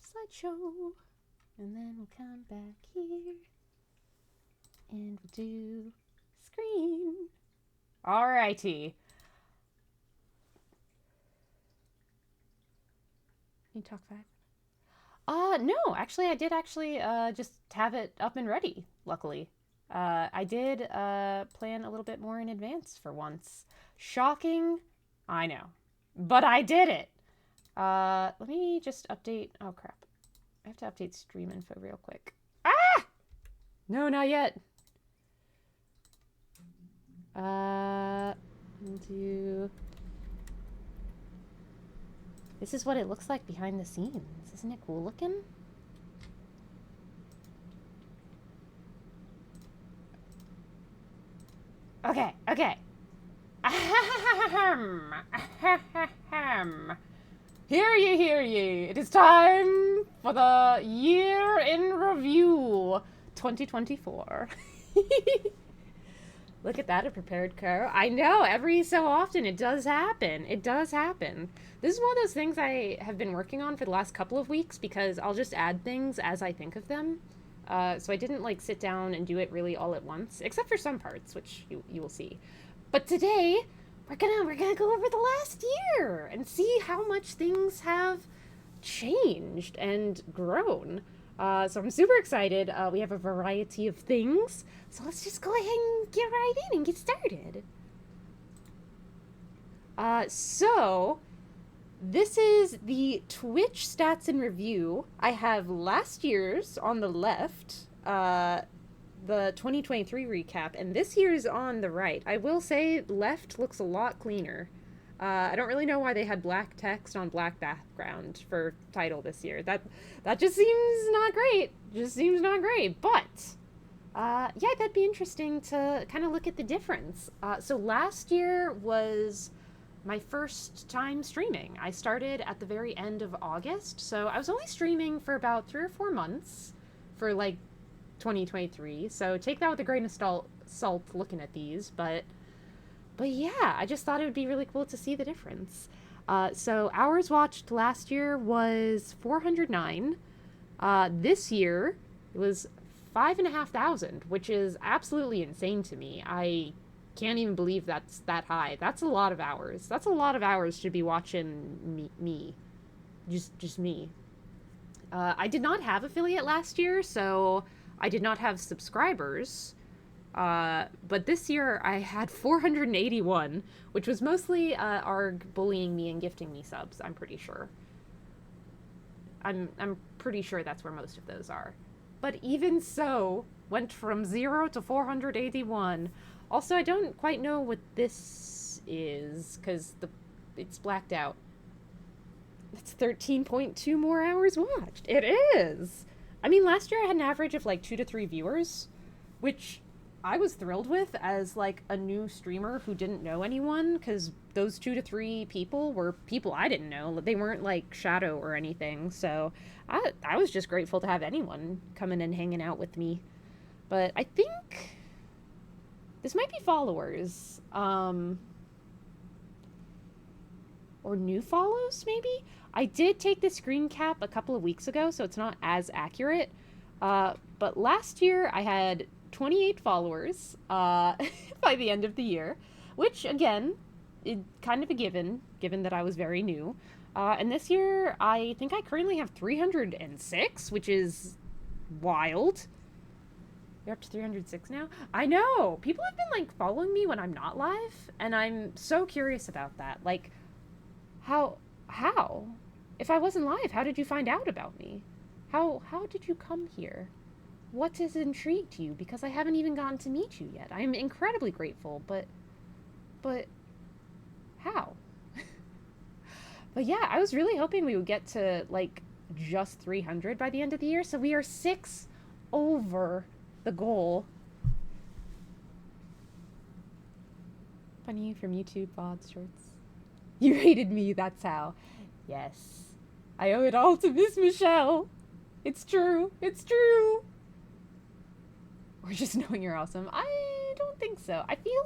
slideshow. And then we'll come back here. And we'll do screen. Alrighty. Can you talk 5? No, actually, I did just have it up and ready, luckily. I did plan a little bit more in advance for once. Shocking, I know. But I did it! Let me just update. Oh, crap. I have to update stream info real quick. Ah! No, not yet. Do. This is what it looks like behind the scenes. Isn't it cool looking? Okay. Ahem. Hear ye. It is time for the year in review 2024. Look at that, a prepared crow. I know, every so often it does happen. This is one of those things I have been working on for the last couple of weeks because I'll just add things as I think of them. So I didn't sit down and do it really all at once, except for some parts, which you will see. But today, we're gonna go over the last year and see how much things have changed and grown. So I'm super excited. We have a variety of things. So let's just go ahead and get right in and get started. So this is the Twitch stats and review. I have last year's on the left, the 2023 recap, and this year's on the right. I will say left looks a lot cleaner. I don't really know why they had black text on black background for title this year. That just seems not great. But yeah, that'd be interesting to kind of look at the difference. So last year was my first time streaming. I started at the very end of August, so I was only streaming for about 3 or 4 months for 2023. So take that with a grain of salt looking at these, but yeah, I just thought it would be really cool to see the difference. So hours watched last year was 409. This year it was 5,500, which is absolutely insane to me. I can't even believe that's that high. That's a lot of hours. That's a lot of hours to be watching me. Just me. I did not have affiliate last year, so I did not have subscribers. But this year I had 481, which was mostly ARG bullying me and gifting me subs, I'm pretty sure. I'm pretty sure that's where most of those are. But even so, went from 0 to 481. Also, I don't quite know what this is, because it's blacked out. That's 13.2 more hours watched. It is! I mean, last year I had an average of 2 to 3 viewers, which I was thrilled with as a new streamer who didn't know anyone, because those 2 to 3 people were people I didn't know. They weren't Shadow or anything, so I was just grateful to have anyone coming and hanging out with me. But I think this might be followers, or new follows, maybe? I did take the screen cap a couple of weeks ago, so it's not as accurate. But last year I had 28 followers by the end of the year, which, again, is kind of a given that I was very new. And this year, I think I currently have 306, which is wild. You're up to 306 now? I know! People have been, following me when I'm not live, and I'm so curious about that. How? If I wasn't live, how did you find out about me? How did you come here? What has intrigued you? Because I haven't even gotten to meet you yet. I am incredibly grateful, but how? But yeah, I was really hoping we would get to, just 300 by the end of the year, so we are 6 over the goal. Funny from YouTube, VODs, shorts. You hated me, that's how. Yes. I owe it all to Miss Michelle. It's true. Or just knowing you're awesome. I don't think so. I feel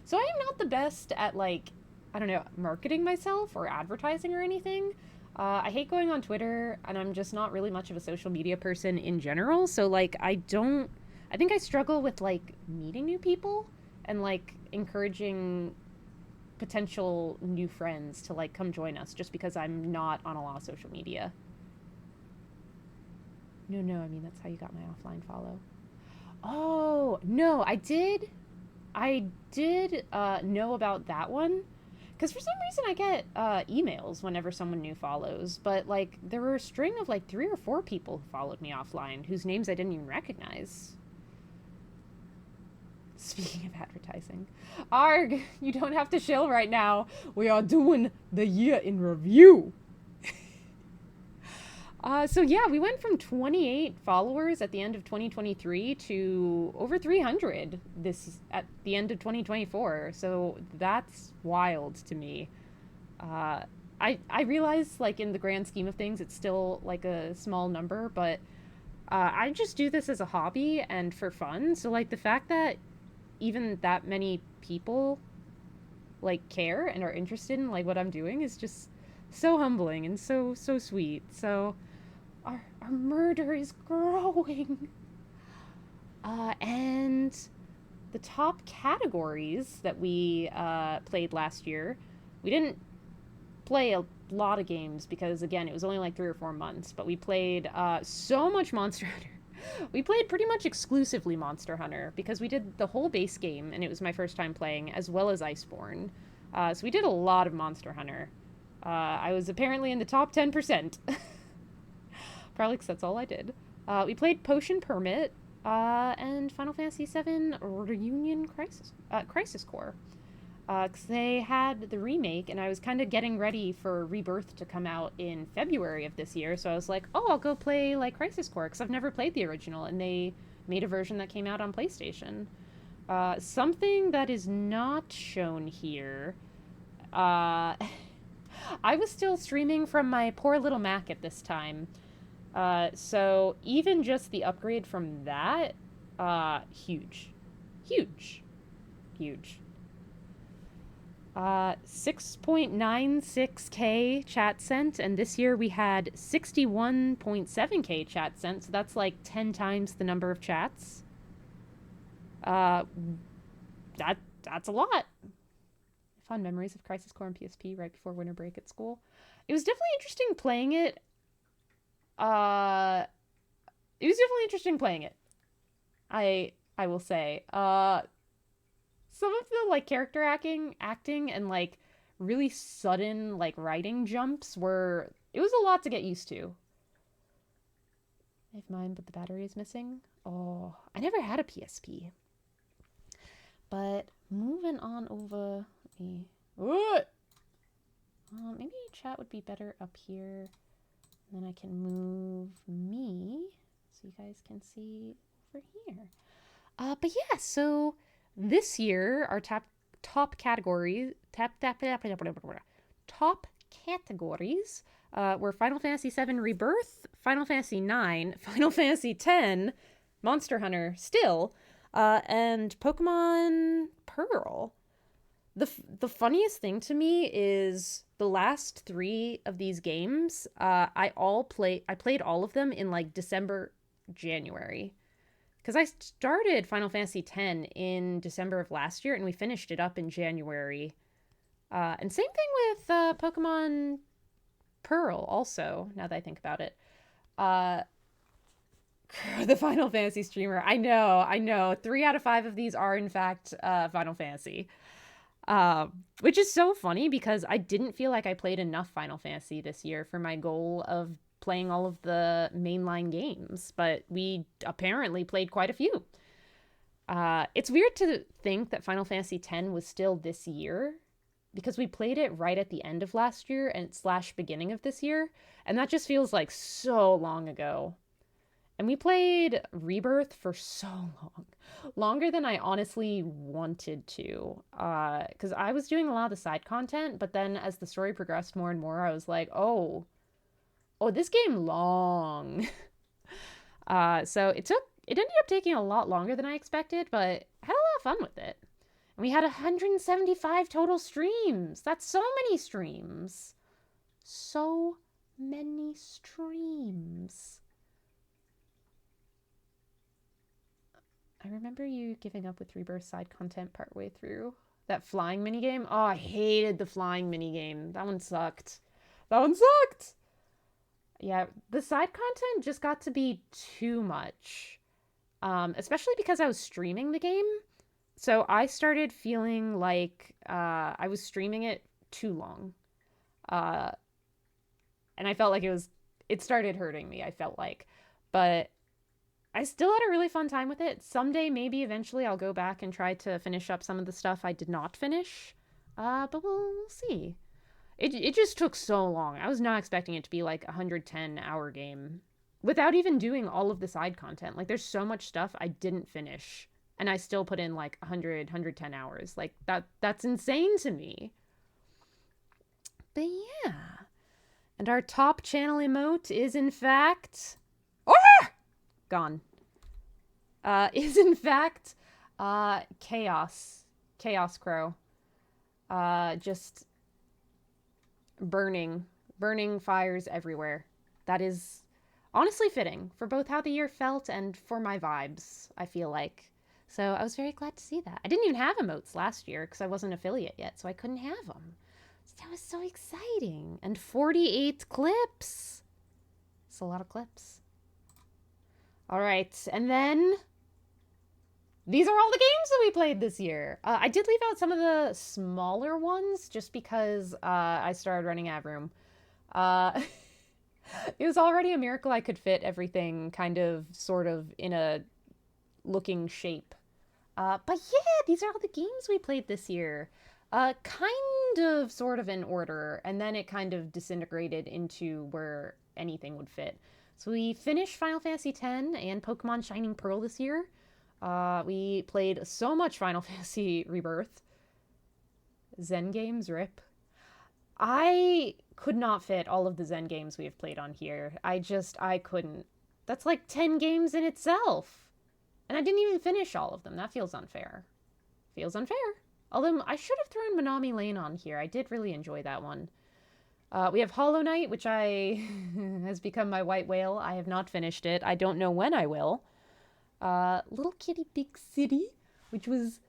so I am not the best at I don't know, marketing myself or advertising or anything. I hate going on Twitter, and I'm just not really much of a social media person in general. So, like, I think I struggle with, like, meeting new people and, like, encouraging potential new friends to, like, come join us just because I'm not on a lot of social media. No, I mean, that's how you got my offline follow. Oh, no, I did know about that one. Because for some reason I get emails whenever someone new follows, but like there were a string of like 3 or 4 people who followed me offline whose names I didn't even recognize. Speaking of advertising, Arg, you don't have to chill right now. We are doing the year in review. So yeah, we went from 28 followers at the end of 2023 to over 300 this at the end of 2024. So that's wild to me. Uh, I realize like in the grand scheme of things, it's still like a small number, but I just do this as a hobby and for fun. So like the fact that even that many people like care and are interested in like what I'm doing is just so humbling and so sweet. So our murder is growing. And the top categories that we played last year, we didn't play a lot of games because, again, it was only like 3 or 4 months, but we played so much Monster Hunter. We played pretty much exclusively Monster Hunter because we did the whole base game, and it was my first time playing, as well as Iceborne. So we did a lot of Monster Hunter. I was apparently in the top 10%. Probably because that's all I did. We played Potion Permit and Final Fantasy VII Reunion Crisis Core. Because they had the remake, and I was kind of getting ready for Rebirth to come out in February of this year. So I was like, oh, I'll go play like Crisis Core because I've never played the original, and they made a version that came out on PlayStation. Something that is not shown here. I was still streaming from my poor little Mac at this time. So even just the upgrade from that, huge. Huge. Huge. 6.96k chat sent, and this year we had 61.7k chat sent, so that's like 10 times the number of chats. Uh, that's a lot. Fond memories of Crisis Core and PSP right before winter break at school. It was definitely interesting playing it. Uh, it was definitely interesting playing it. I will say. Some of the like character acting and like really sudden like writing jumps were it was a lot to get used to. I have mine, but the battery is missing. Oh, I never had a PSP. But moving on over the maybe chat would be better up here. And then I can move me so you guys can see over here. But yeah, so this year our top categories were Final Fantasy VII Rebirth, Final Fantasy IX, Final Fantasy X, Monster Hunter still, and Pokemon Pearl. The funniest thing to me is the last 3 of these games. I played all of them in like December, January. Because I started Final Fantasy X in December of last year, and we finished it up in January. And same thing with Pokemon Pearl, also, now that I think about it. The Final Fantasy streamer. I know. 3 out of 5 of these are, in fact, Final Fantasy. Which is so funny because I didn't feel like I played enough Final Fantasy this year for my goal of playing all of the mainline games, but we apparently played quite a few. It's weird to think that Final Fantasy X was still this year because we played it right at the end of last year and / beginning of this year, and that just feels like so long ago. And we played Rebirth for so long. Longer than I honestly wanted to. Because I was doing a lot of the side content, but then as the story progressed more and more, I was like, oh, this game long. So it ended up taking a lot longer than I expected, but I had a lot of fun with it. And we had 175 total streams. That's so many streams. So many streams. I remember you giving up with Rebirth side content partway through. That flying minigame? Oh, I hated the flying minigame. That one sucked. That one sucked! Yeah, the side content just got to be too much. Especially because I was streaming the game. So I started feeling like I was streaming it too long. Uh, and I felt like it started hurting me, I felt like. But I still had a really fun time with it. Someday, maybe eventually, I'll go back and try to finish up some of the stuff I did not finish. But we'll see. It just took so long. I was not expecting it to be like a 110-hour game without even doing all of the side content. Like, there's so much stuff I didn't finish, and I still put in like 110 hours. Like, that's insane to me. But yeah. And our top channel emote is, in fact... Oh! Gone. Is, in fact, Chaos. Chaos Crow. Just burning fires everywhere. That is honestly fitting for both how the year felt and for my vibes, I feel like. So I was very glad to see that. I didn't even have emotes last year because I wasn't affiliate yet, so I couldn't have them. So that was so exciting. And 48 clips. It's a lot of clips. All right, and then these are all the games that we played this year. I did leave out some of the smaller ones just because I started running out of room. It was already a miracle I could fit everything kind of, sort of, in a looking shape. But yeah, these are all the games we played this year. Kind of, sort of in order, and then it kind of disintegrated into where anything would fit. So we finished Final Fantasy X and Pokemon Shining Pearl this year. We played so much Final Fantasy Rebirth. Zen games, rip. I could not fit all of the Zen games we have played on here. I couldn't. That's like 10 games in itself. And I didn't even finish all of them. That feels unfair. Feels unfair. Although I should have thrown Manami Lane on here. I did really enjoy that one. We have Hollow Knight, which has become my white whale. I have not finished it. I don't know when I will. Little Kitty Big City, which was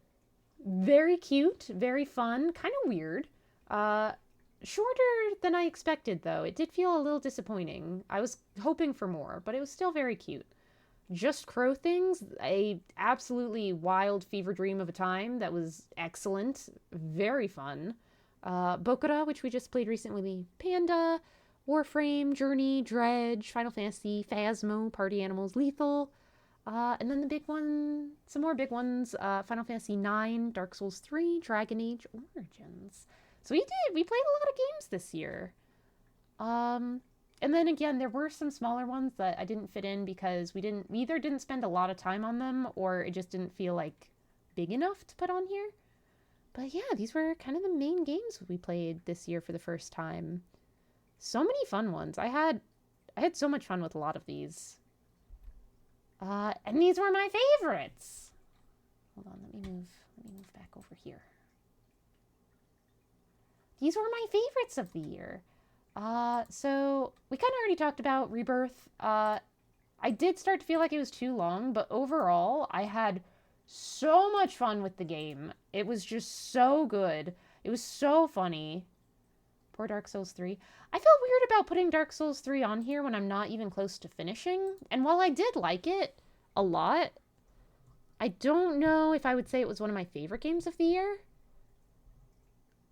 very cute, very fun, kind of weird. Shorter than I expected, though. It did feel a little disappointing. I was hoping for more, but it was still very cute. Just Crow Things, a absolutely wild fever dream of a time that was excellent, very fun. Bokura, which we just played recently, Panda, Warframe, Journey, Dredge, Final Fantasy, Phasmo, Party Animals, Lethal, and then the big one, some more big ones, Final Fantasy IX, Dark Souls 3, Dragon Age Origins. So we played a lot of games this year. And then again, there were some smaller ones that I didn't fit in because we either didn't spend a lot of time on them or it just didn't feel like big enough to put on here. But yeah, these were kind of the main games we played this year for the first time. So many fun ones. I had so much fun with a lot of these. And these were my favorites. Hold on, let me move back over here. These were my favorites of the year. So we kind of already talked about Rebirth. I did start to feel like it was too long, but overall, I had so much fun with the game. It was just so good. It was so funny. Poor Dark Souls 3. I felt weird about putting Dark Souls 3 on here when I'm not even close to finishing. And while I did like it a lot, I don't know if I would say it was one of my favorite games of the year.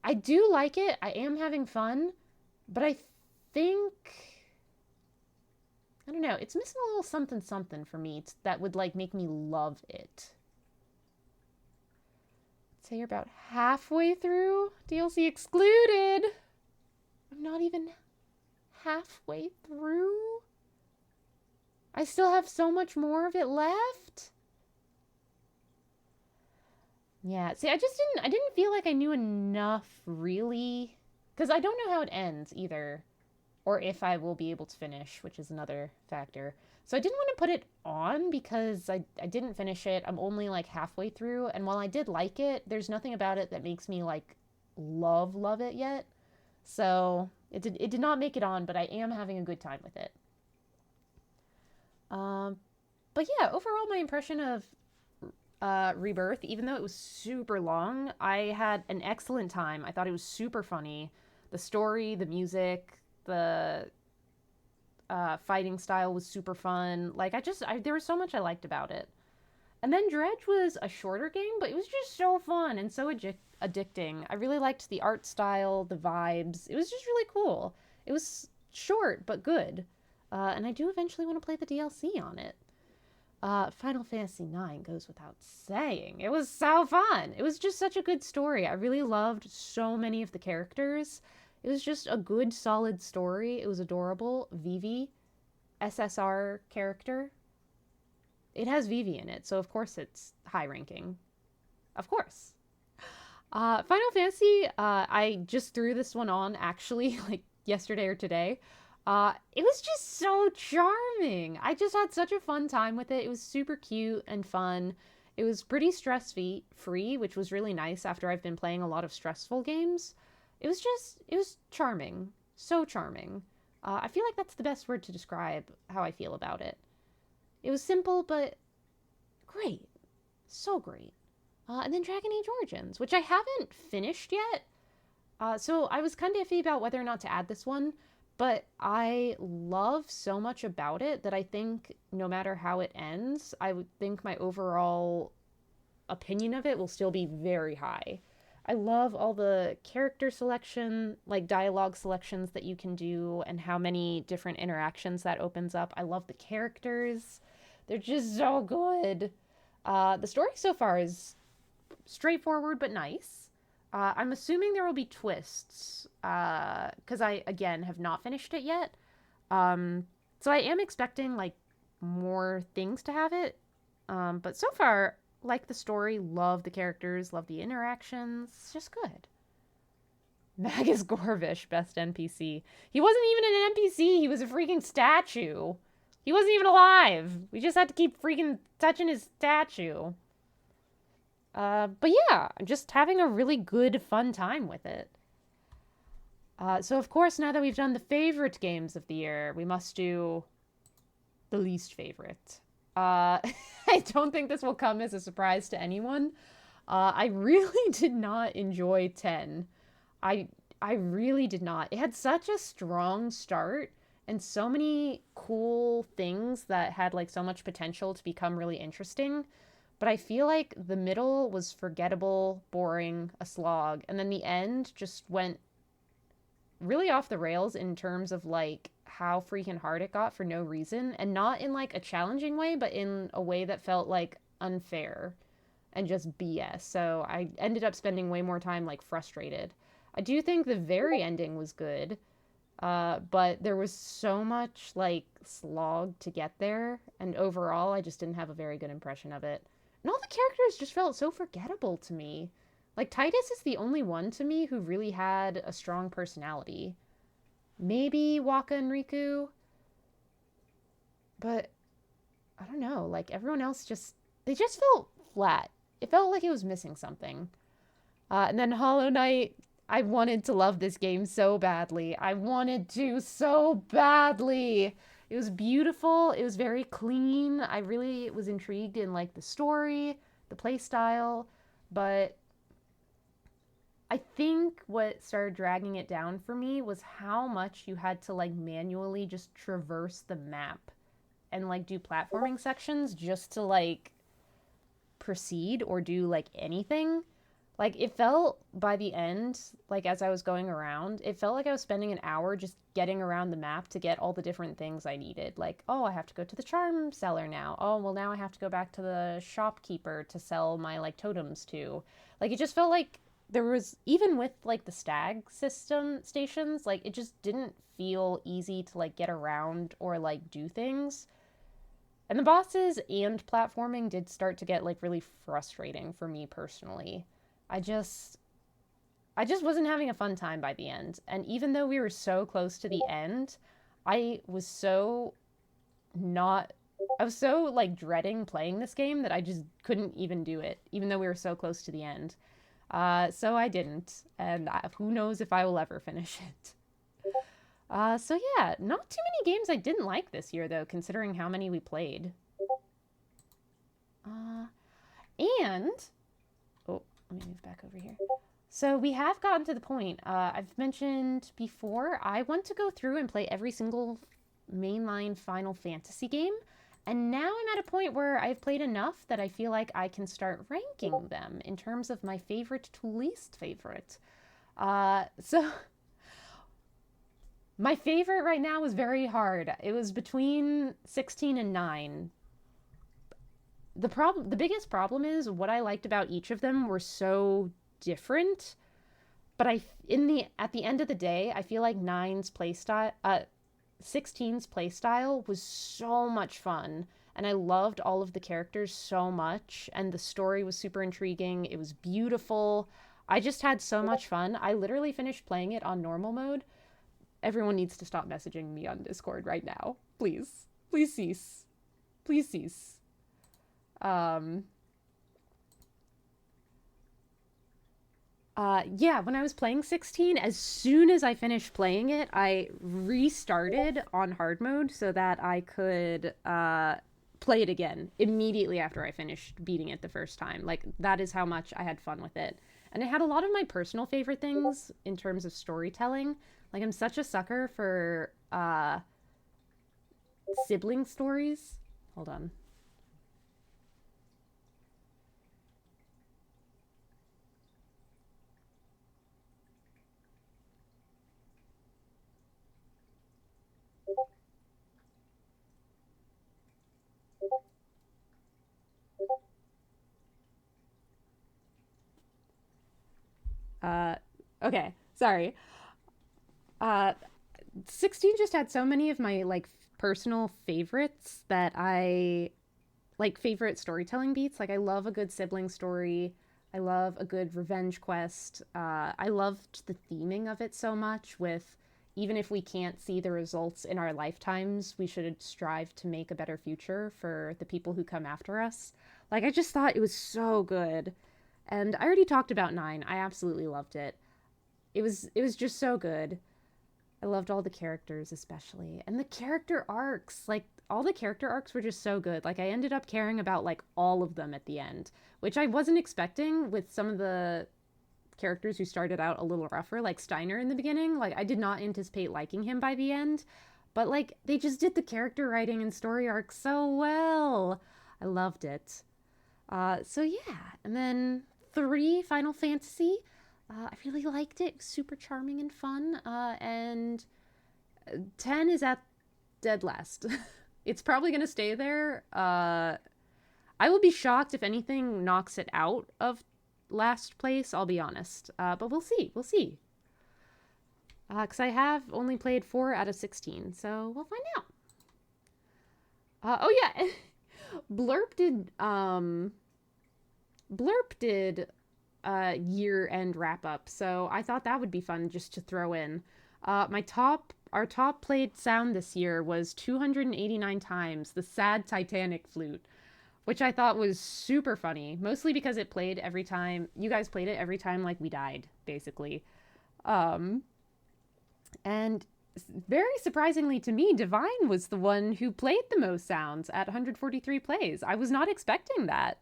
I do like it. I am having fun. But I think... I don't know. It's missing a little something something for me that would, like, make me love it. Say you're about halfway through. DLC excluded. I'm not even halfway through. I still have so much more of it left. Yeah, see, I didn't feel like I knew enough, really. Because I don't know how it ends, either. Or if I will be able to finish, which is another factor. So I didn't want to put it on because I didn't finish it. I'm only, like, halfway through. And while I did like it, there's nothing about it that makes me, like, love it yet. So It did not make it on, but I am having a good time with it. Um, but yeah, overall, my impression of Rebirth, even though it was super long, I had an excellent time. I thought it was super funny. The story, the music, the fighting style was super fun. Like, there was so much I liked about it. And then Dredge was a shorter game, but it was just so fun and so addicting. I really liked the art style, the vibes. It was just really cool. It was short, but good. And I do eventually want to play the DLC on it. Final Fantasy IX goes without saying. It was so fun. It was just such a good story. I really loved so many of the characters. It was just a good, solid story. It was adorable. Vivi, SSR character. It has Vivi in it, so of course it's high ranking. Of course. Final Fantasy, I just threw this one on actually, like yesterday or today. It was just so charming. I just had such a fun time with it. It was super cute and fun. It was pretty stress free, which was really nice after I've been playing a lot of stressful games. It was charming. So charming. I feel like that's the best word to describe how I feel about it. It was simple, but great. So great. And then Dragon Age Origins, which I haven't finished yet. So I was kind of iffy about whether or not to add this one, but I love so much about it that I think no matter how it ends, I would think my overall opinion of it will still be very high. I love all the character selection, like dialogue selections that you can do, and how many different interactions that opens up. I love the characters, they're just so good. The story so far is straightforward but nice. I'm assuming there will be twists because I again have not finished it yet. Um, so I am expecting like more things to have it. But so far, like the story, love the characters, love the interactions. It's just good. Magus Gorvish, best NPC. He wasn't even an NPC. He was a freaking statue. He wasn't even alive. We just had to keep freaking touching his statue. But yeah, I'm just having a really good, fun time with it. So of course, now that we've done the favorite games of the year, we must do the least favorite. I don't think this will come as a surprise to anyone. I really did not enjoy 10. I I really did not. It had such a strong start and so many cool things that had like so much potential to become really interesting. But I feel like the middle was forgettable, boring, a slog, and then the end just went really off the rails in terms of like how freaking hard it got for no reason, and not in like a challenging way, but in a way that felt like unfair and just BS. So I ended up spending way more time like frustrated. I do think the very ending was good, but there was so much like slog to get there, and overall, I just didn't have a very good impression of it. And all the characters just felt so forgettable to me. Like Titus is the only one to me who really had a strong personality. Maybe Waka and Riku, but I don't know. Like everyone else just they just felt flat. It felt like it was missing something. And then Hollow Knight, I wanted to love this game so badly. I wanted to so badly. It was beautiful. It was very clean. I really was intrigued in like the story, the play style, but I think what started dragging it down for me was how much you had to like manually just traverse the map and like do platforming sections just to like proceed or do like anything. Like it felt by the end, like as I was going around, it felt like I was spending an hour just getting around the map to get all the different things I needed. Like, oh, I have to go to the charm seller now. Oh, well now I have to go back to the shopkeeper to sell my like totems to. Like it just felt like there was even with like the stag system stations, like it just didn't feel easy to like get around or like do things. And the bosses and platforming did start to get like really frustrating for me personally. I just I just wasn't having a fun time by the end. And even though we were so close to the end, I was so not I was so like dreading playing this game that I just couldn't even do it, even though we were so close to the end. So I didn't, and who knows if I will ever finish it. So yeah, not too many games I didn't like this year though, considering how many we played. Uh, and oh, let me move back over here. So we have gotten to the point. I've mentioned before. I want to go through and play every single mainline Final Fantasy game, and now I'm at a point where I've played enough that I feel like I can start ranking them in terms of my favorite to least favorite. So my favorite right now was very hard. It was between 16 and 9. The biggest problem is what I liked about each of them were so different, but I in the at the end of the day, I feel like nine's playstyle 16's playstyle was so much fun, and I loved all of the characters so much, and the story was super intriguing. It was beautiful. I just had so much fun. I literally finished playing it on normal mode. Everyone needs to stop messaging me on Discord right now. Please. Please cease. Please cease. Um, yeah, when I was playing 16, as soon as I finished playing it, I restarted on hard mode so that I could play it again immediately after I finished beating it the first time. Like, that is how much I had fun with it. And it had a lot of my personal favorite things in terms of storytelling. Like, I'm such a sucker for sibling stories. Hold on. Uh, okay, sorry. Uh, 16 just had so many of my like personal favorites that I like favorite storytelling beats. Like I love a good sibling story. I love a good revenge quest. I loved the theming of it so much with even if we can't see the results in our lifetimes, we should strive to make a better future for the people who come after us. Like I just thought it was so good. And I already talked about 9. I absolutely loved it. It was just so good. I loved all the characters especially. And the character arcs, like all the character arcs were just so good. Like I ended up caring about like all of them at the end, which I wasn't expecting with some of the characters who started out a little rougher, like Steiner in the beginning. Like I did not anticipate liking him by the end, but like they just did the character writing and story arc so well. I loved it. So yeah, and then 3 Final Fantasy. I really liked it. Super charming and fun. And 10 is at dead last. It's probably going to stay there. I will be shocked if anything knocks it out of last place, I'll be honest. But we'll see. We'll see. Because I have only played 4 out of 16, so we'll find out. Oh, yeah. Blurp did. Blurp did year end wrap up, so I thought that would be fun just to throw in. Our top played sound this year was 289 times the sad Titanic flute, which I thought was super funny, mostly because it played every time you guys played it every time like we died, basically. Um, and very surprisingly to me, Divine was the one who played the most sounds at 143 plays. I was not expecting that.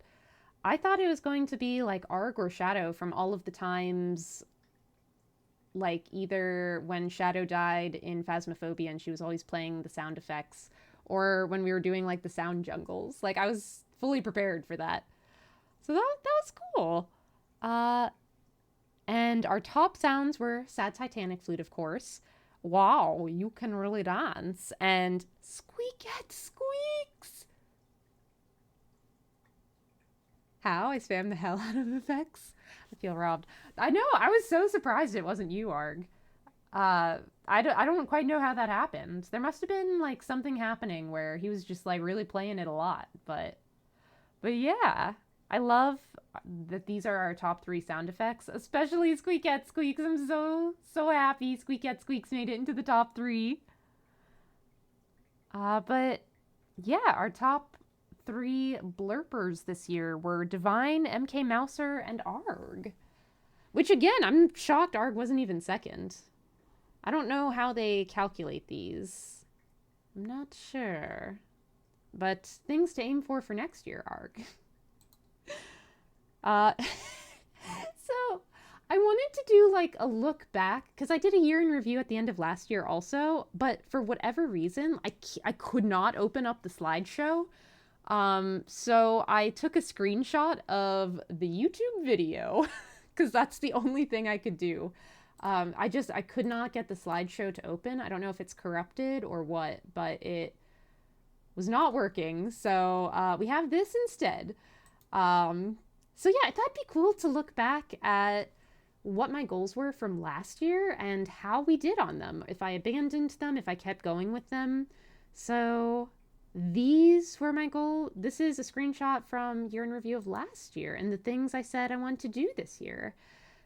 I thought it was going to be like Arg or Shadow from all of the times, like either when Shadow died in Phasmophobia and she was always playing the sound effects, or when we were doing like the sound jungles. Like I was fully prepared for that. So that was cool. Uh, and our top sounds were Sad Titanic Flute, of course. Wow, you can really dance. And Squeakette Squeaks. How? I spam the hell out of effects. I feel robbed. I know. I was so surprised it wasn't you, Arg. I don't quite know how that happened. There must have been like something happening where he was just like really playing it a lot. But yeah, I love that these are our top 3 sound effects, especially Squeakette Squeaks. I'm so happy Squeakette Squeaks made it into the top 3. But yeah, our top 3 blurpers this year were Divine, MK Mouser, and Arg. Which again, I'm shocked Arg wasn't even second. I don't know how they calculate these. I'm not sure. But things to aim for next year, ARG. Uh, so I wanted to do like a look back because I did a year in review at the end of last year also, but for whatever reason, I could not open up the slideshow. So I took a screenshot of the YouTube video because that's the only thing I could do. I could not get the slideshow to open. I don't know if it's corrupted or what, but it was not working. So we have this instead. Um, so yeah, I thought it'd be cool to look back at what my goals were from last year and how we did on them. If I abandoned them, if I kept going with them. So these were my goal. This is a screenshot from year in review of last year and the things I said I want to do this year.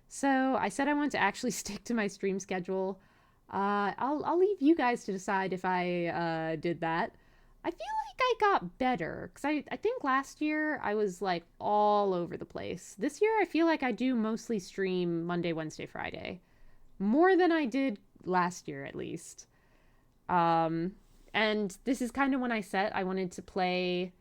So I said I want to actually stick to my stream schedule. I'll leave you guys to decide if I did that. I feel like I got better because I think last year I was like all over the place. This year I feel like I do mostly stream Monday, Wednesday, Friday. More than I did last year at least. And this is kind of when I said I wanted to play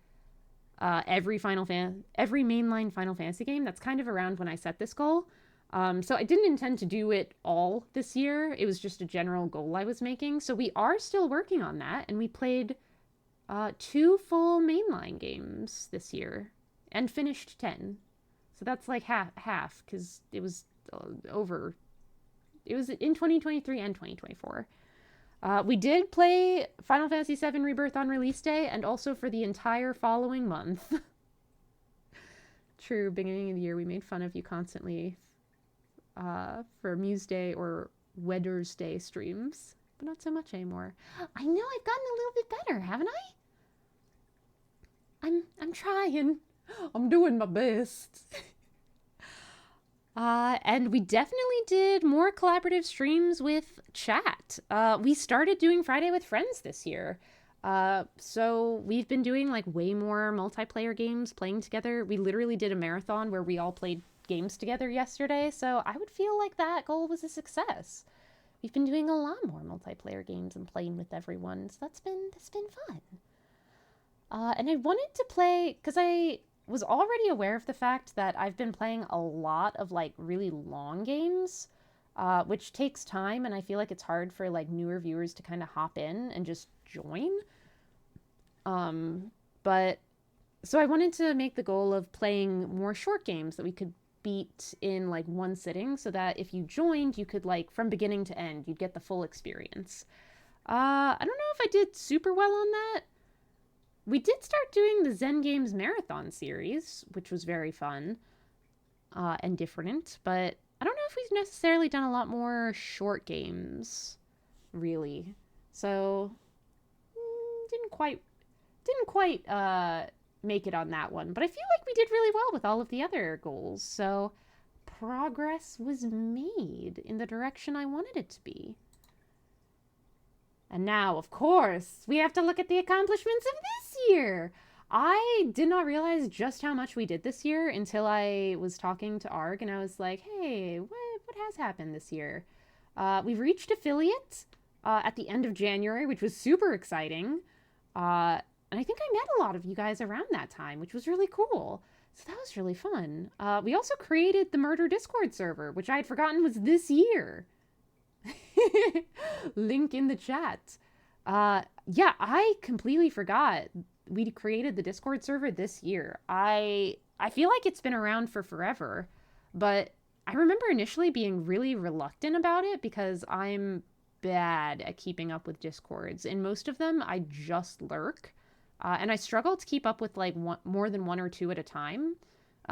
every mainline Final Fantasy game. That's kind of around when I set this goal. So I didn't intend to do it all this year. It was just a general goal I was making. So we are still working on that, and we played 2 full mainline games this year and finished 10. So that's like half because it was over. It was in 2023 and 2024. We did play Final Fantasy VII Rebirth on release day and also for the entire following month. True, beginning of the year we made fun of you constantly for Muse Day or Wedders Day streams, but not so much anymore. I know I've gotten a little bit better, haven't I? I'm trying. I'm doing my best. And we definitely did more collaborative streams with chat. We started doing Friday with Friends this year. So we've been doing like way more multiplayer games playing together. We literally did a marathon where we all played games together yesterday. So I would feel like that goal was a success. We've been doing a lot more multiplayer games and playing with everyone. So that's been fun. And I wanted to play because I was already aware of the fact that I've been playing a lot of like really long games, which takes time, and I feel like it's hard for like newer viewers to kind of hop in and just join. But so I wanted to make the goal of playing more short games that we could beat in like one sitting, so that if you joined, you could like from beginning to end, you'd get the full experience. I don't know if I did super well on that. We did start doing the Zen Games Marathon series, which was very fun and different, but I don't know if we've necessarily done a lot more short games, really. So didn't quite make it on that one, but I feel like we did really well with all of the other goals. So progress was made in the direction I wanted it to be. And now, of course, we have to look at the accomplishments of this year. I did not realize just how much we did this year until I was talking to Arg, and I was like, hey, what has happened this year? We've reached affiliate at the end of January, which was super exciting. And I think I met a lot of you guys around that time, which was really cool. So that was really fun. We also created the Murder Discord server, which I had forgotten was this year. Link in the chat. Yeah, I completely forgot we created the Discord server this year. I feel like it's been around for forever, but I remember initially being really reluctant about it because I'm bad at keeping up with Discords. In most of them, I just lurk, and I struggle to keep up with like more than 1 or 2 at a time.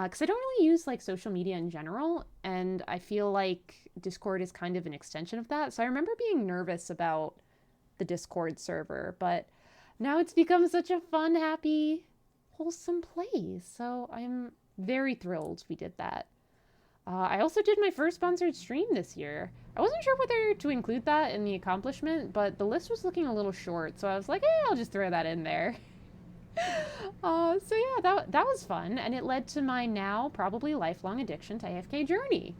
Because I don't really use like social media in general, and I feel like Discord is kind of an extension of that. So I remember being nervous about the Discord server, but now it's become such a fun, happy, wholesome place. So I'm very thrilled we did that. I also did my first sponsored stream this year. I wasn't sure whether to include that in the accomplishment, but the list was looking a little short, so I was like, I'll just throw that in there. So yeah, that was fun, and it led to my now probably lifelong addiction to AFK Journey,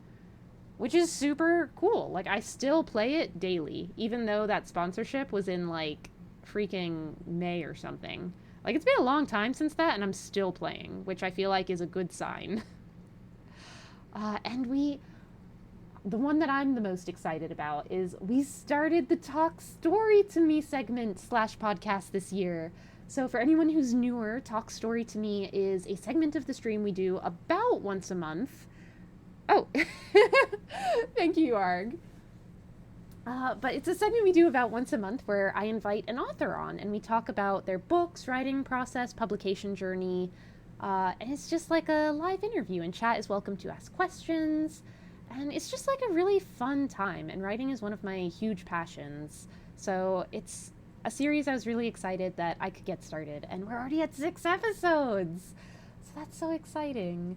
which is super cool. Like, I still play it daily, even though that sponsorship was in, like, freaking May or something. Like, it's been a long time since that, and I'm still playing, which I feel like is a good sign. And the one that I'm the most excited about is we started the Talk Story to Me segment / podcast this year. So for anyone who's newer, Talk Story to Me is a segment of the stream we do about once a month. Oh, thank you, Arg. But it's a segment we do about once a month where I invite an author on and we talk about their books, writing process, publication journey. And it's just like a live interview, and chat is welcome to ask questions. And it's just like a really fun time, and writing is one of my huge passions. So it's a series I was really excited that I could get started, and we're already at 6 episodes! So that's so exciting.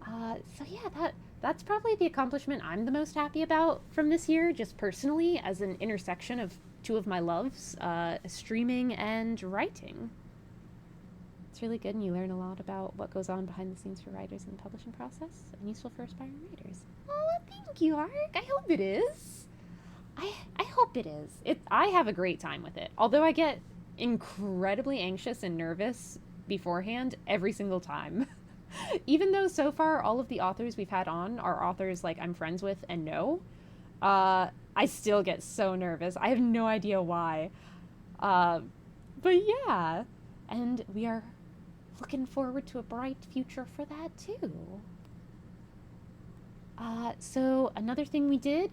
So yeah, that's probably the accomplishment I'm the most happy about from this year, just personally, as an intersection of two of my loves, streaming and writing. It's really good, and you learn a lot about what goes on behind the scenes for writers in the publishing process, and useful for aspiring writers. Oh, thank you, Ark. I hope it is. I hope it is. I have a great time with it, although I get incredibly anxious and nervous beforehand every single time. Even though so far all of the authors we've had on are authors like I'm friends with and know, I still get so nervous. I have no idea why. But yeah, and we are looking forward to a bright future for that too. So another thing we did,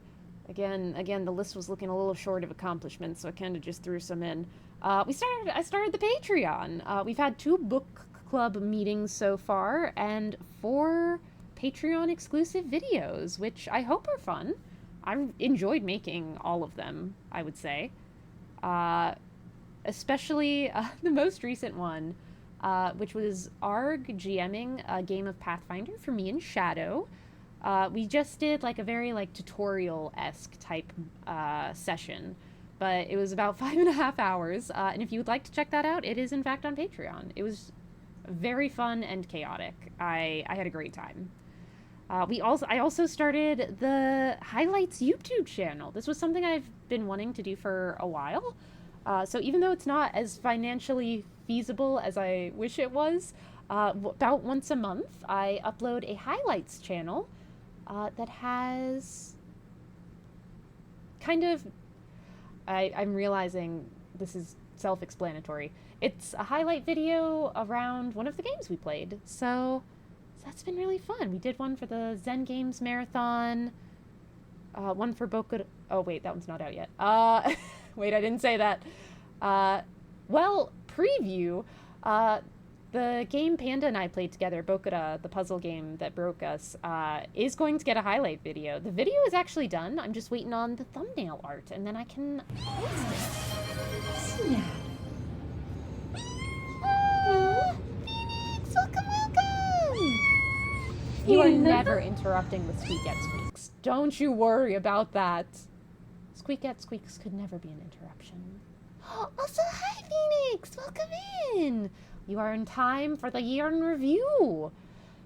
again, the list was looking a little short of accomplishments, so I kind of just threw some in. I started the Patreon. We've had 2 book club meetings so far, and 4 Patreon exclusive videos, which I hope are fun. I've enjoyed making all of them, I would say. Especially the most recent one, which was ARG GMing a game of Pathfinder for me and Shadow. We just did like a very like tutorial-esque type session, but it was about 5.5 hours. And if you would like to check that out, it is in fact on Patreon. It was very fun and chaotic. I had a great time. I also started the Highlights YouTube channel. This was something I've been wanting to do for a while. So even though it's not as financially feasible as I wish it was, about once a month I upload a highlights channel that has kind of, I'm realizing this is self-explanatory. It's a highlight video around one of the games we played. So that's been really fun. We did one for the Zen Games Marathon, one for Boku... Oh, wait, that one's not out yet. Wait, I didn't say that. Well, preview. The game Panda and I played together, Bokura, the puzzle game that broke us, is going to get a highlight video. The video is actually done. I'm just waiting on the thumbnail art, and then I can post it. Yeah. Phoenix, welcome! You are never interrupting with Squeakette Squeaks. Don't you worry about that. Squeakette Squeaks could never be an interruption. Also, hi, Phoenix! Welcome in! You are in time for the year in review.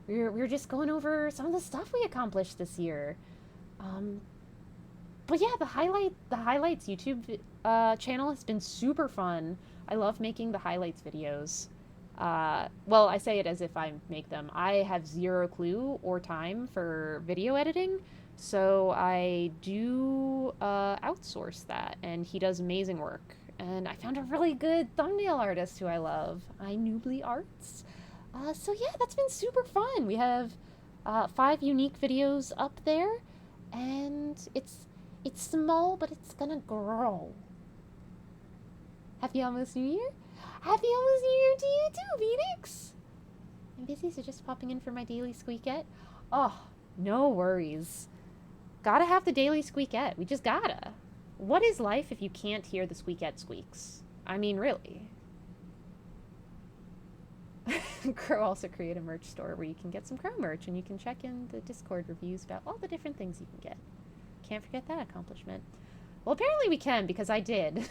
We're just going over some of the stuff we accomplished this year. But yeah, the highlights YouTube channel has been super fun. I love making the highlights videos. Well, I say it as if I make them. I have zero clue or time for video editing, so I do outsource that, and he does amazing work. And I found a really good thumbnail artist who I love, iNoobly Arts. So yeah, that's been super fun. We have 5 unique videos up there, and it's small, but it's gonna grow. Happy almost New Year? Happy almost New Year to you too, Phoenix! I'm busy, so just popping in for my daily squeakette. Oh, no worries. Gotta have the daily squeakette. We just gotta. What is life if you can't hear the squeakette squeaks? I mean, really. Crow also created a merch store where you can get some Crow merch, and you can check in the Discord reviews about all the different things you can get. Can't forget that accomplishment. Well, apparently we can, because I did.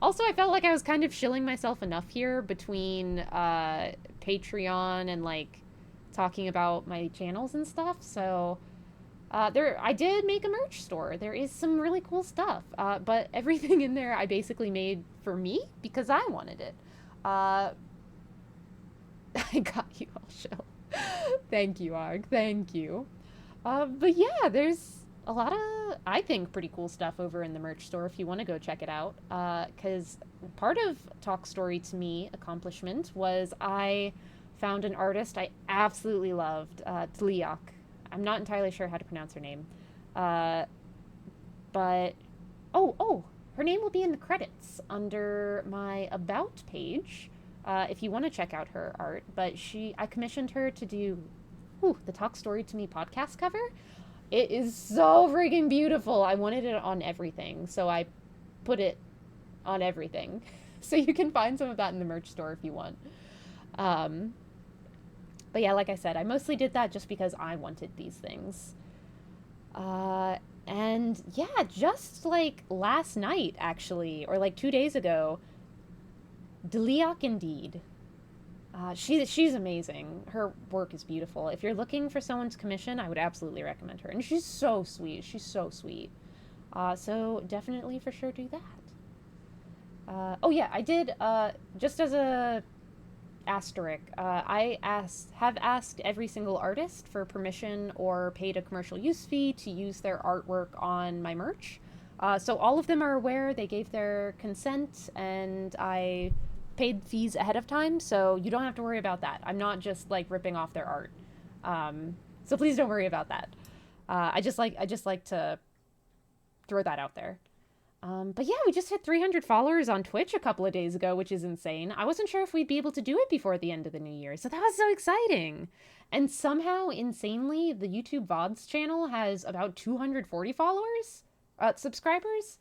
Also, I felt like I was kind of shilling myself enough here between Patreon and, like, talking about my channels and stuff, so I did make a merch store. There is some really cool stuff, but everything in there I basically made for me because I wanted it. Uh, I got you all, Shell. Thank you, Og. Thank you. But yeah, there's a lot of, I think, pretty cool stuff over in the merch store if you want to go check it out. Because part of Talk Story to Me accomplishment was I found an artist I absolutely loved, Tliak. I'm not entirely sure how to pronounce her name. Uh, but, oh, her name will be in the credits under my About page if you want to check out her art. But I commissioned her to do the Talk Story to Me podcast cover. It is so freaking beautiful. I wanted it on everything, so I put it on everything. So you can find some of that in the merch store if you want. Um, but yeah, like I said, I mostly did that just because I wanted these things. And yeah, just like last night, actually, or like 2 days ago, Deliak Indeed. She's amazing. Her work is beautiful. If you're looking for someone to commission, I would absolutely recommend her. And she's so sweet. She's so sweet. So definitely for sure do that. Oh yeah, I did. Just as a asterisk, have asked every single artist for permission or paid a commercial use fee to use their artwork on my merch. So all of them are aware. They gave their consent, and I paid fees ahead of time, so you don't have to worry about that. I'm not just like ripping off their art. So please don't worry about that. I just like to throw that out there. But yeah, we just hit 300 followers on Twitch a couple of days ago, which is insane. I wasn't sure if we'd be able to do it before the end of the new year, so that was so exciting. And somehow, insanely, the YouTube VODs channel has about 240 subscribers.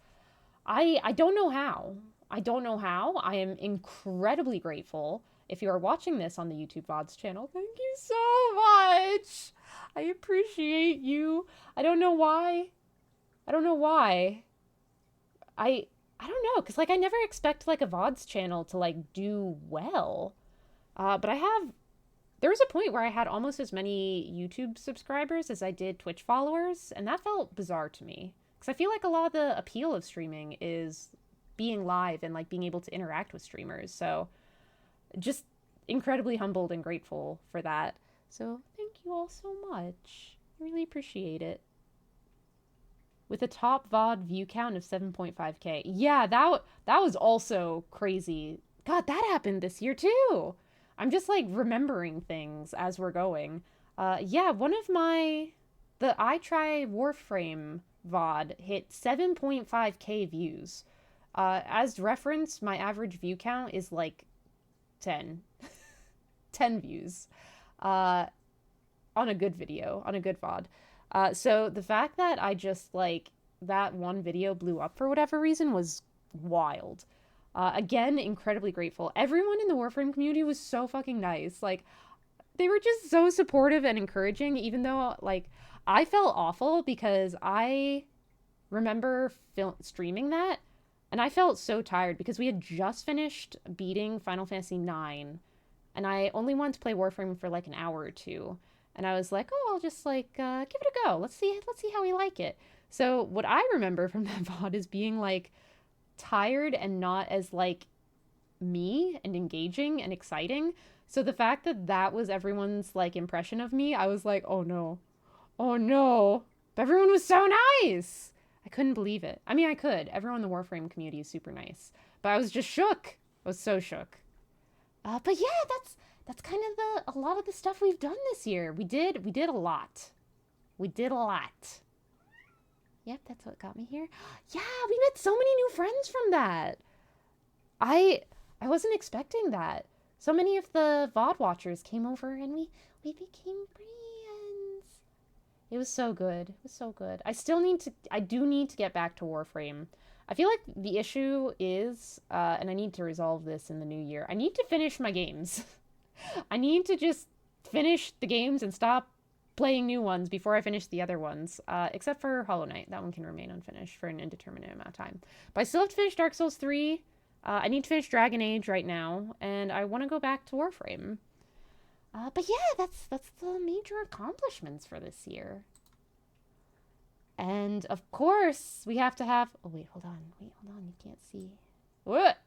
I don't know how. I don't know how. I am incredibly grateful. If you are watching this on the YouTube VODs channel, thank you so much. I appreciate you. I don't know why. I don't know why. I don't know, because like I never expect like a VODs channel to like do well. But there was a point where I had almost as many YouTube subscribers as I did Twitch followers, and that felt bizarre to me. Because I feel like a lot of the appeal of streaming is being live and like being able to interact with streamers. So just incredibly humbled and grateful for that. So thank you all so much. I really appreciate it. With a top VOD view count of 7.5k. Yeah, that was also crazy. God, that happened this year too. I'm just like remembering things as we're going. Yeah, one of the I Try Warframe VOD hit 7.5k views. As reference, my average view count is like 10. 10 views. On a good video, on a good VOD. So the fact that I just like that one video blew up for whatever reason was wild. Again, incredibly grateful. Everyone in the Warframe community was so fucking nice. Like, they were just so supportive and encouraging, even though, like, I felt awful because I remember streaming that, and I felt so tired because we had just finished beating Final Fantasy IX, and I only wanted to play Warframe for like an hour or two. And I was like, oh, I'll just like give it a go. Let's see how we like it. So what I remember from that VOD is being like tired and not as like me and engaging and exciting. So the fact that that was everyone's like impression of me, I was like, oh no, oh no. But everyone was so nice. I couldn't believe it. I mean, I could. Everyone in the Warframe community is super nice, but I was just shook. I was so shook. But yeah, that's kind of a lot of the stuff we've done this year. We did a lot. We did a lot. Yep, that's what got me here. Yeah, we met so many new friends from that. I wasn't expecting that. So many of the VOD watchers came over and we became friends. It was so good. It was so good. I do need to get back to Warframe. I feel like the issue is, and I need to resolve this in the new year, I need to finish my games. I need to just finish the games and stop playing new ones before I finish the other ones, except for Hollow Knight. That one can remain unfinished for an indeterminate amount of time. But I still have to finish Dark Souls 3. I need to finish Dragon Age right now, and I want to go back to Warframe. But yeah, that's the major accomplishments for this year. And of course, we have to have. Oh, wait, hold on. Wait, hold on. You can't see. What?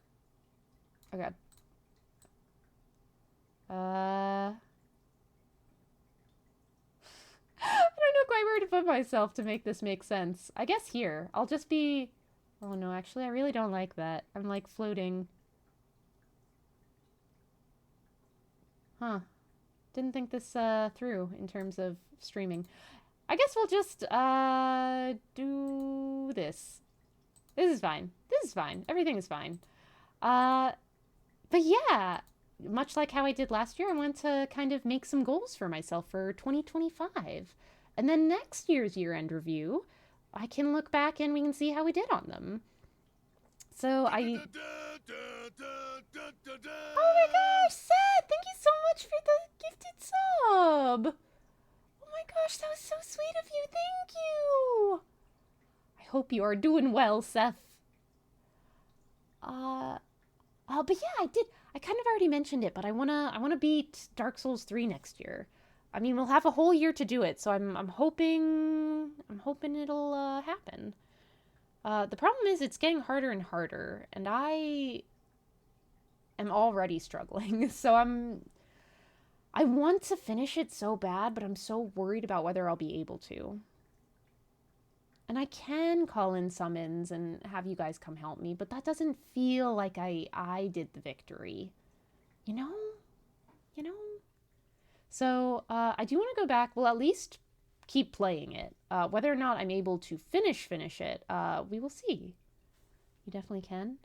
Oh, God. I don't know quite where to put myself to make this make sense. I guess here. I'll just be. Oh, no, actually, I really don't like that. I'm like floating. Huh. Didn't think this through in terms of streaming. I guess we'll just do this. This is fine. This is fine. Everything is fine. Uh, but yeah, much like how I did last year, I want to kind of make some goals for myself for 2025. And then next year's year end review, I can look back and we can see how we did on them. So I. Oh my gosh, Seth! Thank you so much for the gifted sub! Oh my gosh, that was so sweet of you. Thank you! I hope you are doing well, Seth. But yeah, I did. I kind of already mentioned it, but I wanna beat Dark Souls 3 next year. I mean, we'll have a whole year to do it, so I'm hoping it'll happen. The problem is it's getting harder and harder, and I am already struggling. So I want to finish it so bad, but I'm so worried about whether I'll be able to. And I can call in summons and have you guys come help me, but that doesn't feel like I did the victory. You know? You know? So I do want to go back. Well, at least keep playing it. Whether or not I'm able to finish it, we will see. You definitely can.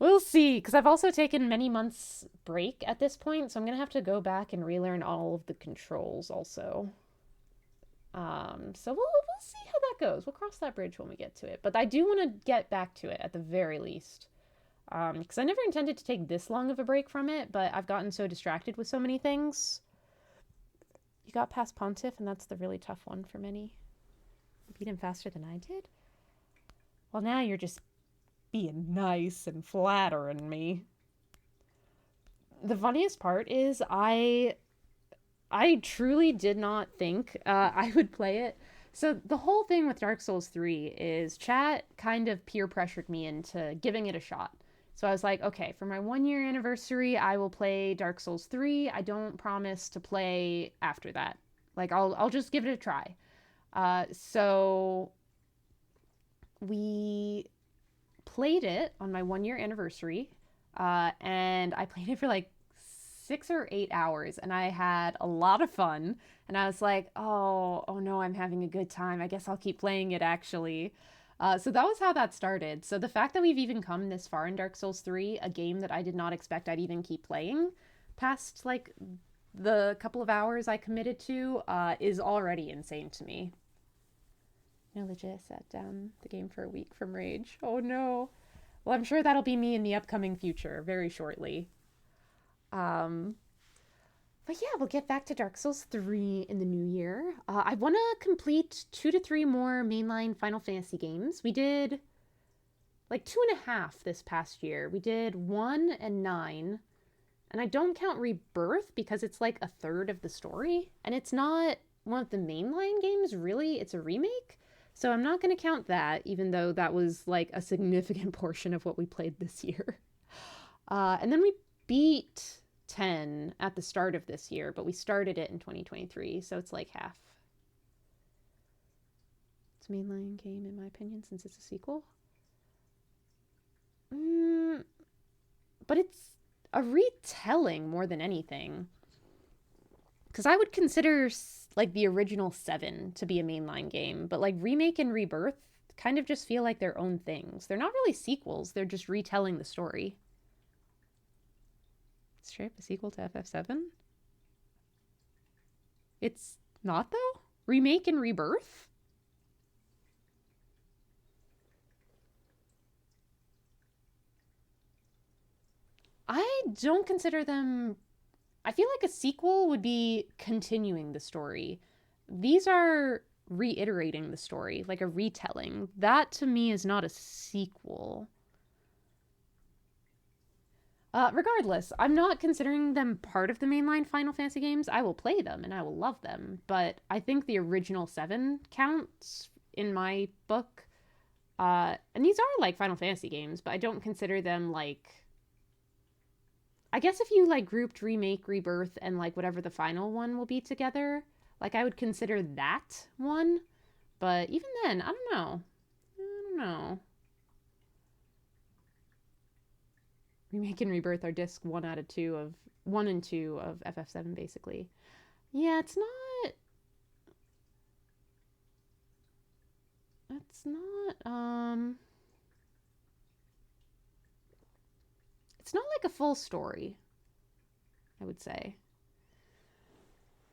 We'll see, because I've also taken many months break at this point, so I'm going to have to go back and relearn all of the controls also. So we'll see how that goes. We'll cross that bridge when we get to it. But I do want to get back to it at the very least. Because I never intended to take this long of a break from it, but I've gotten so distracted with so many things. You got past Pontiff, and that's the really tough one for many. You beat him faster than I did? Well, now you're just being nice and flattering me. The funniest part is I truly did not think I would play it. So the whole thing with Dark Souls 3 is chat kind of peer pressured me into giving it a shot. So I was like, okay, for my 1 year anniversary, I will play Dark Souls 3. I don't promise to play after that. Like I'll just give it a try. So we played it on my 1 year anniversary, and I played it for like 6 or 8 hours, and I had a lot of fun. And I was like, oh no, I'm having a good time. I guess I'll keep playing it actually. So that was how that started. So the fact that we've even come this far in Dark Souls 3, a game that I did not expect I'd even keep playing past like the couple of hours I committed to, is already insane to me. No, legit sat down the game for a week from Rage. Oh no. Well, I'm sure that'll be me in the upcoming future very shortly. But yeah, we'll get back to Dark Souls 3 in the new year. I want to complete 2 to 3 more mainline Final Fantasy games. We did like 2.5 this past year. We did 1 and 9. And I don't count Rebirth because it's like a third of the story. And it's not one of the mainline games, really. It's a remake. So I'm not going to count that, even though that was like a significant portion of what we played this year. And then we beat 10 at the start of this year, but we started it in 2023, so it's like half. It's a mainline game, in my opinion, since it's a sequel. But it's a retelling more than anything. Because I would consider like the original 7 to be a mainline game, but like Remake and Rebirth kind of just feel like their own things. They're not really sequels, they're just retelling the story. Straight up a sequel to FF7? It's not, though? Remake and Rebirth? I don't consider them... I feel like a sequel would be continuing the story. These are reiterating the story, like a retelling. That, to me, is not a sequel. Regardless, I'm not considering them part of the mainline Final Fantasy games. I will play them and I will love them, but I think the original 7 counts in my book. And these are like Final Fantasy games, but I don't consider them like. I guess if you like grouped Remake, Rebirth, and like whatever the final one will be together, like I would consider that one. But even then, I don't know. I don't know. Remake and Rebirth are disc 1 and 2 of FF7 basically. Yeah, it's not it's not like a full story, I would say.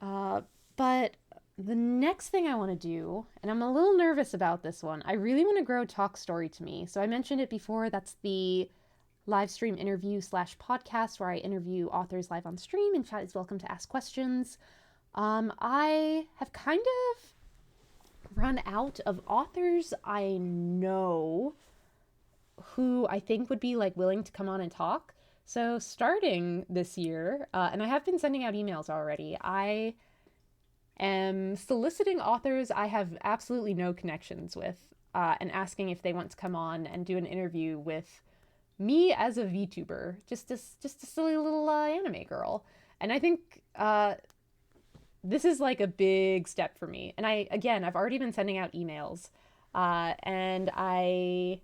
Uh but the next thing I want to do, and I'm a little nervous about this one. I really want to grow Talk Story to Me. So I mentioned it before, that's the live stream interview slash podcast where I interview authors live on stream and chat is welcome to ask questions. I have kind of run out of authors I know who I think would be like willing to come on and talk. So starting this year, and I have been sending out emails already, I am soliciting authors I have absolutely no connections with, and asking if they want to come on and do an interview with me as a VTuber, just a silly little anime girl. And I think this is like a big step for me. And I've already been sending out emails, and I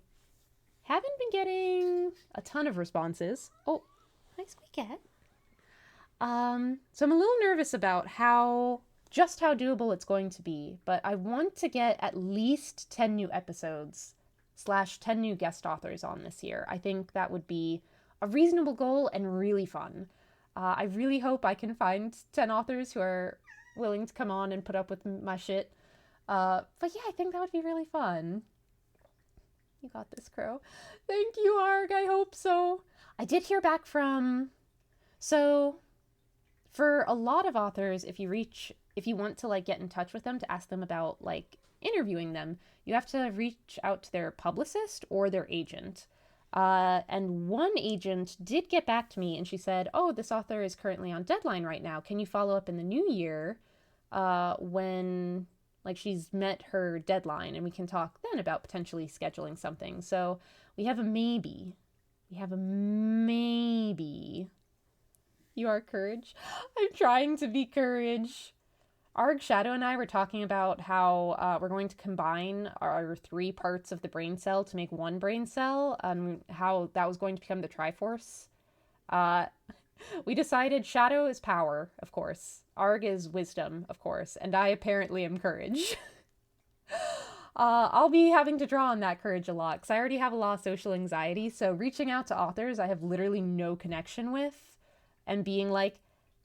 haven't been getting a ton of responses. Oh, nice cat. So I'm a little nervous about how doable it's going to be, but I want to get at least 10 new episodes / 10 new guest authors on this year. I think that would be a reasonable goal and really fun. I really hope I can find 10 authors who are willing to come on and put up with my shit. But yeah, I think that would be really fun. You got this, Crow. Thank you, Arg. I hope so. I did hear back from... So, for a lot of authors, if you want to like get in touch with them to ask them about like interviewing them, you have to reach out to their publicist or their agent. And one agent did get back to me and she said, oh, this author is currently on deadline right now. Can you follow up in the new year when like she's met her deadline, and we can talk then about potentially scheduling something. So we have a maybe. You are Courage. I'm trying to be Courage. Arg, Shadow, and I were talking about how we're going to combine our 3 parts of the brain cell to make one brain cell, and how that was going to become the Triforce. We decided Shadow is power, of course. Arg is wisdom, of course. And I apparently am Courage. I'll be having to draw on that courage a lot, because I already have a lot of social anxiety, so reaching out to authors I have literally no connection with, and being like,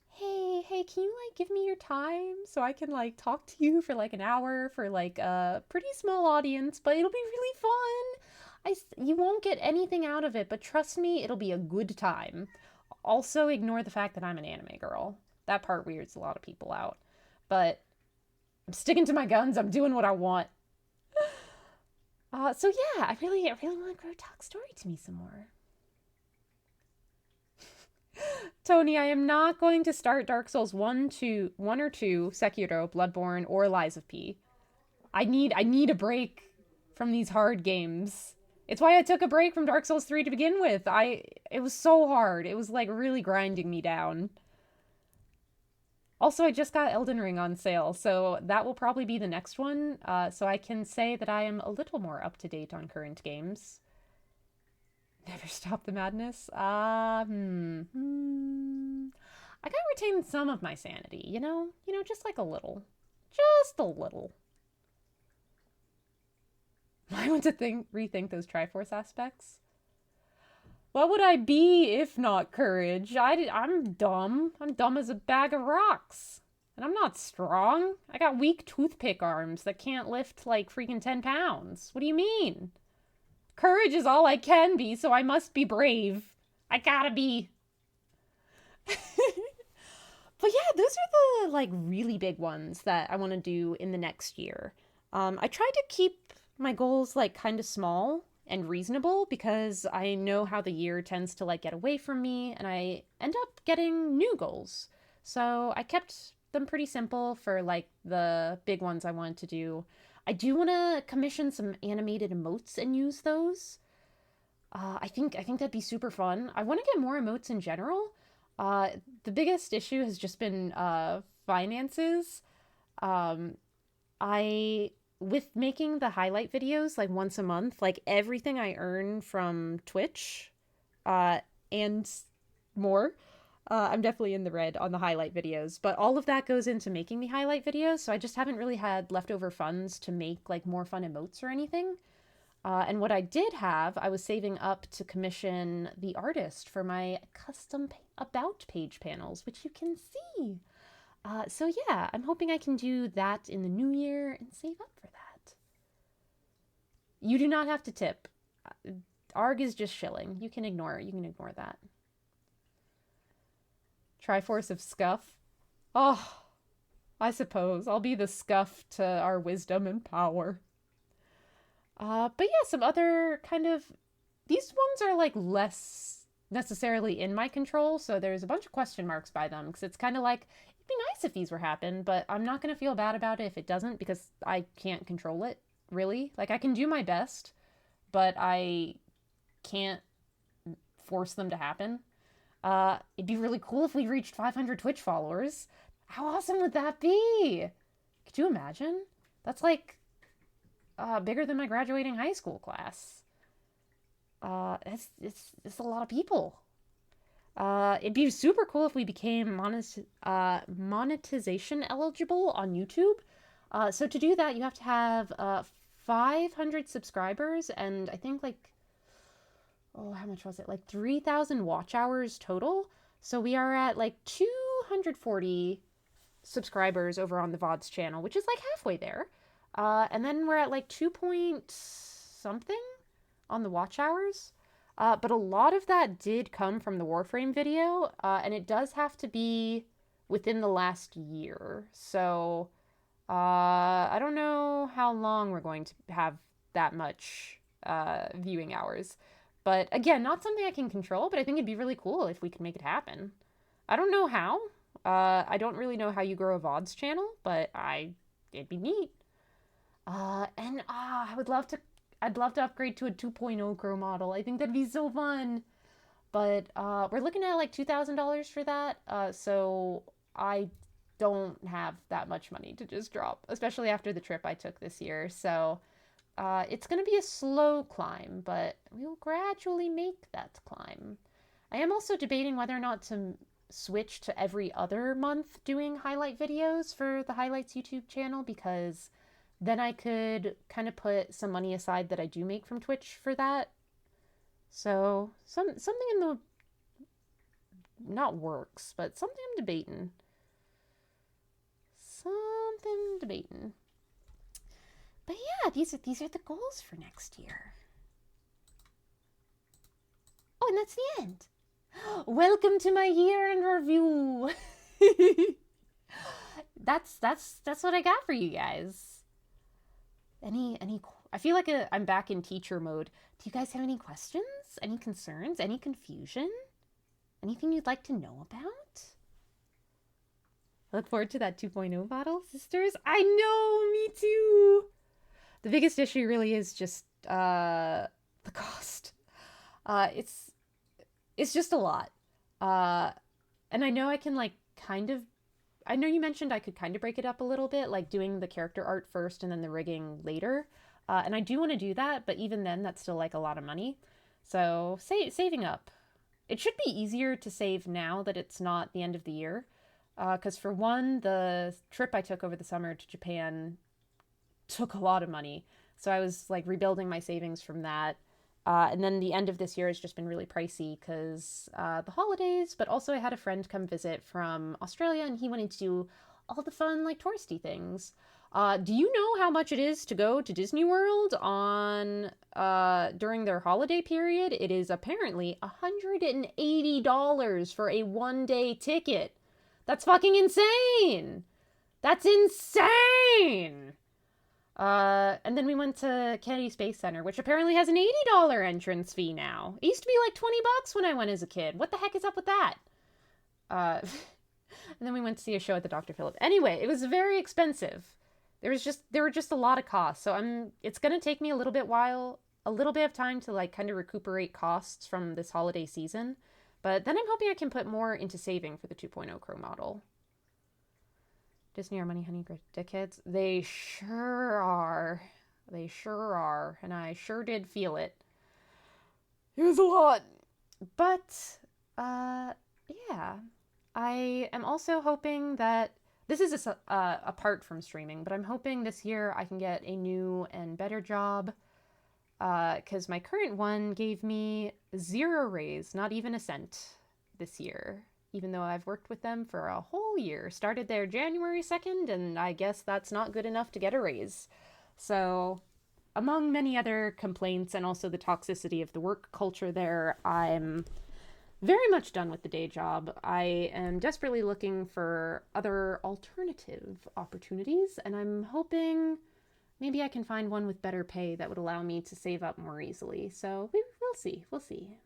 hey, can you, like, give me your time so I can, like, talk to you for, like, an hour for, like, a pretty small audience, but it'll be really fun. You won't get anything out of it, but trust me, it'll be a good time. Also, ignore the fact that I'm an anime girl. That part weirds a lot of people out. But I'm sticking to my guns. I'm doing what I want. So yeah, I really want to grow Talk Story to Me some more. Tony, I am not going to start Dark Souls 1 or 2, Sekiro, Bloodborne, or Lies of P. I need a break from these hard games. It's why I took a break from Dark Souls 3 to begin with. It was so hard. It was like really grinding me down. Also, I just got Elden Ring on sale, so that will probably be the next one. So I can say that I am a little more up to date on current games. Never stop the madness. I gotta retain some of my sanity, you know, just like a little, just a little. I want to rethink those Triforce aspects. What would I be if not Courage? I'm dumb. I'm dumb as a bag of rocks. And I'm not strong. I got weak toothpick arms that can't lift like freaking 10 pounds. What do you mean? Courage is all I can be, so I must be brave. I gotta be. But yeah, those are the like really big ones that I want to do in the next year. I try to keep my goals like kind of small and reasonable, because I know how the year tends to like get away from me and I end up getting new goals. So I kept them pretty simple for like the big ones I wanted to do. I do want to commission some animated emotes and use those. I think that'd be super fun. I want to get more emotes in general. The biggest issue has just been finances. Um, I with making the highlight videos like once a month, like everything I earn from Twitch, uh, and more. I'm definitely in the red on the highlight videos, but all of that goes into making the highlight videos, so I just haven't really had leftover funds to make like more fun emotes or anything. And what I did have, I was saving up to commission the artist for my custom about page panels, which you can see. So yeah, I'm hoping I can do that in the new year and save up for that. You do not have to tip. Arg is just shilling. You can ignore it. You can ignore that. Triforce of Scuff. Oh, I suppose I'll be the Scuff to our wisdom and power. But yeah, some other kind of these ones are like less necessarily in my control, so there's a bunch of question marks by them because it's kind of like it'd be nice if these were happen, but I'm not gonna feel bad about it if it doesn't because I can't control it really. Like I can do my best, but I can't force them to happen. It'd be really cool if we reached 500 Twitch followers. How awesome would that be? Could you imagine? That's like bigger than my graduating high school class. It's a lot of people. It'd be super cool if we became monetization eligible on YouTube. So to do that, you have to have 500 subscribers and I think like how much was it? Like 3,000 watch hours total. So we are at like 240 subscribers over on the VODs channel, which is like halfway there. And then we're at like 2 point something on the watch hours. But a lot of that did come from the Warframe video, and it does have to be within the last year. So I don't know how long we're going to have that much viewing hours. But again, not something I can control, but I think it'd be really cool if we could make it happen. I don't know how. I don't really know how you grow a VODs channel, but it'd be neat. I'd love to upgrade to a 2.0 grow model. I think that'd be so fun. But we're looking at like $2,000 for that. So I don't have that much money to just drop, especially after the trip I took this year. So it's going to be a slow climb, but we'll gradually make that climb. I am also debating whether or not to switch to every other month doing highlight videos for the Highlights YouTube channel because then I could kind of put some money aside that I do make from Twitch for that. So something in the not works, but something I'm debating. Something debating. But yeah, these are the goals for next year. Oh, and that's the end. Welcome to my year in review. That's what I got for you guys. Any I feel like I'm back in teacher mode. Do you guys have any questions? Any concerns? Any confusion? Anything you'd like to know about? I look forward to that 2.0 bottle, sisters. I know, me too. The biggest issue really is just the cost. It's just a lot. And I know I can like kind of I know you mentioned I could kind of break it up a little bit, like doing the character art first and then the rigging later. And I do want to do that, but even then, that's still like a lot of money. So saving up. It should be easier to save now that it's not the end of the year. Because for one, the trip I took over the summer to Japan took a lot of money. So I was like rebuilding my savings from that. And then the end of this year has just been really pricey because the holidays, but also I had a friend come visit from Australia and he wanted to do all the fun, like touristy things. Do you know how much it is to go to Disney World on during their holiday period? It is apparently $180 for a 1-day ticket. That's fucking insane! That's insane! And then we went to Kennedy Space Center, which apparently has an $80 entrance fee now. It used to be like $20 when I went as a kid. What the heck is up with that? And then we went to see a show at the Dr. Philip. Anyway, it was very expensive. there were just a lot of costs. So it's going to take me a little bit of time to like kind of recuperate costs from this holiday season. But then I'm hoping I can put more into saving for the 2.0 Pro model. Disney are money honey dickheads. They sure are. They sure are. And I sure did feel it. It was a lot. But, yeah. I am also hoping that this is apart from streaming, but I'm hoping this year I can get a new and better job. Because my current one gave me 0 raise, not even a cent this year, even though I've worked with them for a whole year. Started there January 2nd, and I guess that's not good enough to get a raise. So, among many other complaints and also the toxicity of the work culture there, I'm very much done with the day job. I am desperately looking for other alternative opportunities, and I'm hoping maybe I can find one with better pay that would allow me to save up more easily. So we'll see. We'll see.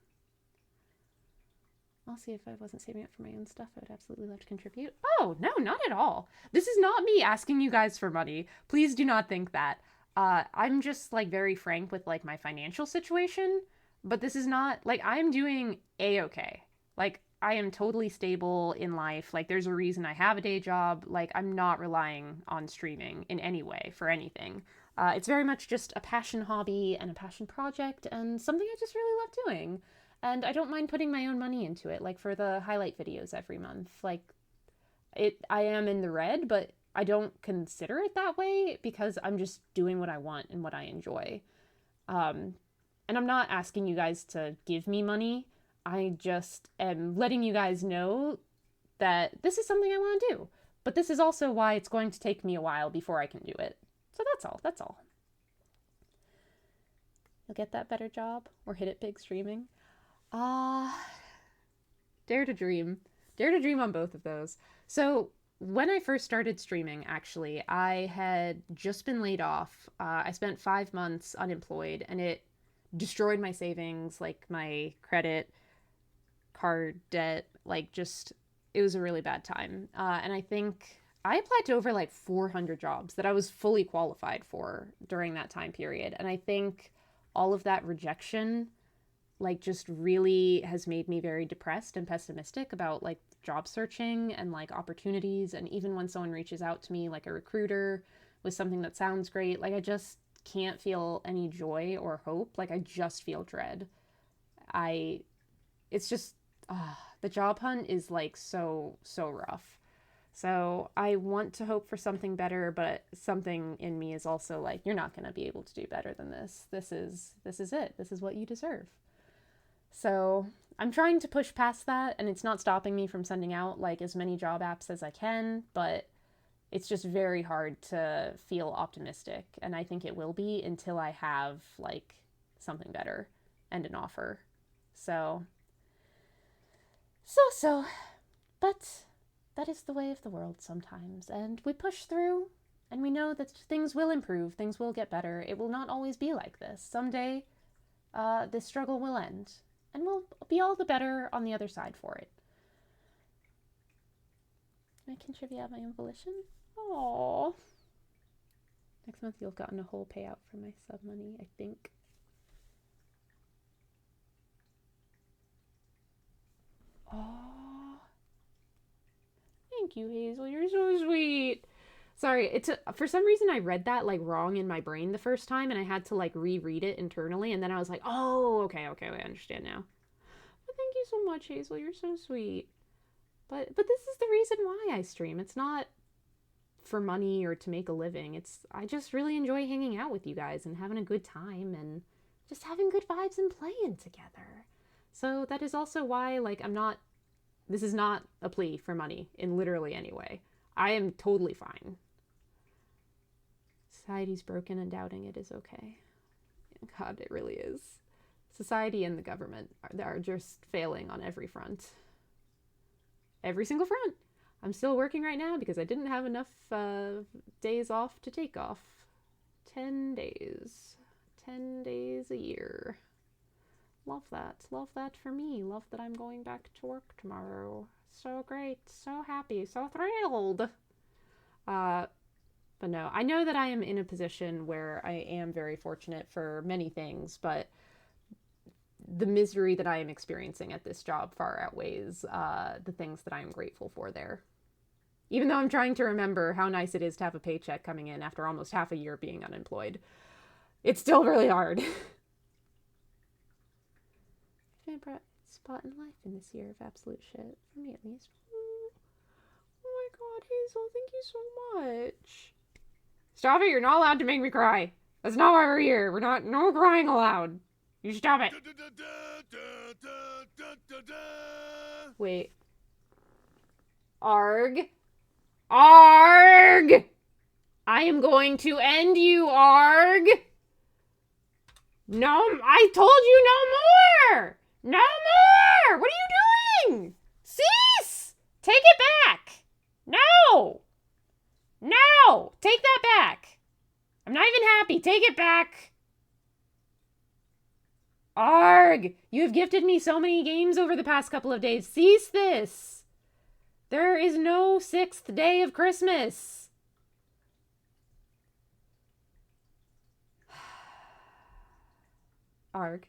I'll see. If I wasn't saving up for my own stuff, I would absolutely love to contribute. Oh, no, not at all. This is not me asking you guys for money. Please do not think that. I'm just like very frank with like my financial situation, but this is not like I'm doing a-okay. Like I am totally stable in life. Like there's a reason I have a day job. Like I'm not relying on streaming in any way for anything. It's very much just a passion hobby and a passion project and something I just really love doing. And I don't mind putting my own money into it, like for the highlight videos every month. Like I am in the red, but I don't consider it that way because I'm just doing what I want and what I enjoy. Um, and I'm not asking you guys to give me money. I just am letting you guys know that this is something I want to do. But this is also why it's going to take me a while before I can do it. So that's all. That's all. You'll get that better job or hit it big streaming. Dare to dream. Dare to dream on both of those. So when I first started streaming, actually, I had just been laid off. I spent 5 months unemployed, and it destroyed my savings, like my credit card debt, like just, it was a really bad time. And I think I applied to over like 400 jobs that I was fully qualified for during that time period. And I think all of that rejection like just really has made me very depressed and pessimistic about like job searching and like opportunities. And even when someone reaches out to me, like a recruiter with something that sounds great, like I just can't feel any joy or hope. Like I just feel dread. I, it's just, the job hunt is like so rough. So I want to hope for something better, but something in me is also like, you're not going to be able to do better than this. This is it. This is what you deserve. So I'm trying to push past that, and it's not stopping me from sending out like as many job apps as I can, but it's just very hard to feel optimistic. And I think it will be until I have like something better and an offer. So, but that is the way of the world sometimes. And we push through, and we know that things will improve, things will get better. It will not always be like this. Someday, this struggle will end, and we'll be all the better on the other side for it. Can I contribute at my own volition? Aww. Next month you'll have gotten a whole payout from my sub money, I think. Oh, thank you, Hazel. You're so sweet. Sorry, for some reason I read that like wrong in my brain the first time, and I had to like reread it internally, and then I was like, oh, okay, I understand now. But thank you so much, Hazel. You're so sweet. But this is the reason why I stream. It's not for money or to make a living. I just really enjoy hanging out with you guys and having a good time and just having good vibes and playing together. So that is also why like this is not a plea for money in literally any way. I am totally fine. Society's broken and doubting it is okay. God, it really is. Society and the government are just failing on every front. Every single front. I'm still working right now because I didn't have enough days off to take off. 10 days. 10 days a year. Love that. Love that for me. Love that I'm going back to work tomorrow. So great. So happy. So thrilled. But no, I know that I am in a position where I am very fortunate for many things, but the misery that I am experiencing at this job far outweighs the things that I am grateful for there. Even though I'm trying to remember how nice it is to have a paycheck coming in after almost half a year being unemployed, it's still really hard. I've brought a spot in life in this year of absolute shit. For me, at least. Oh my god, Hazel, thank you so much. Stop it, you're not allowed to make me cry. That's not why we're here. We're not, no crying allowed. You stop it. Wait. Arg. Arg! I am going to end you, Arg! No, I told you no more! No more! What are you doing? Cease! Take it back! No! No! Take that back! I'm not even happy. Take it back! Arg! You have gifted me so many games over the past couple of days. Cease this! There is no 6th day of Christmas. Arg,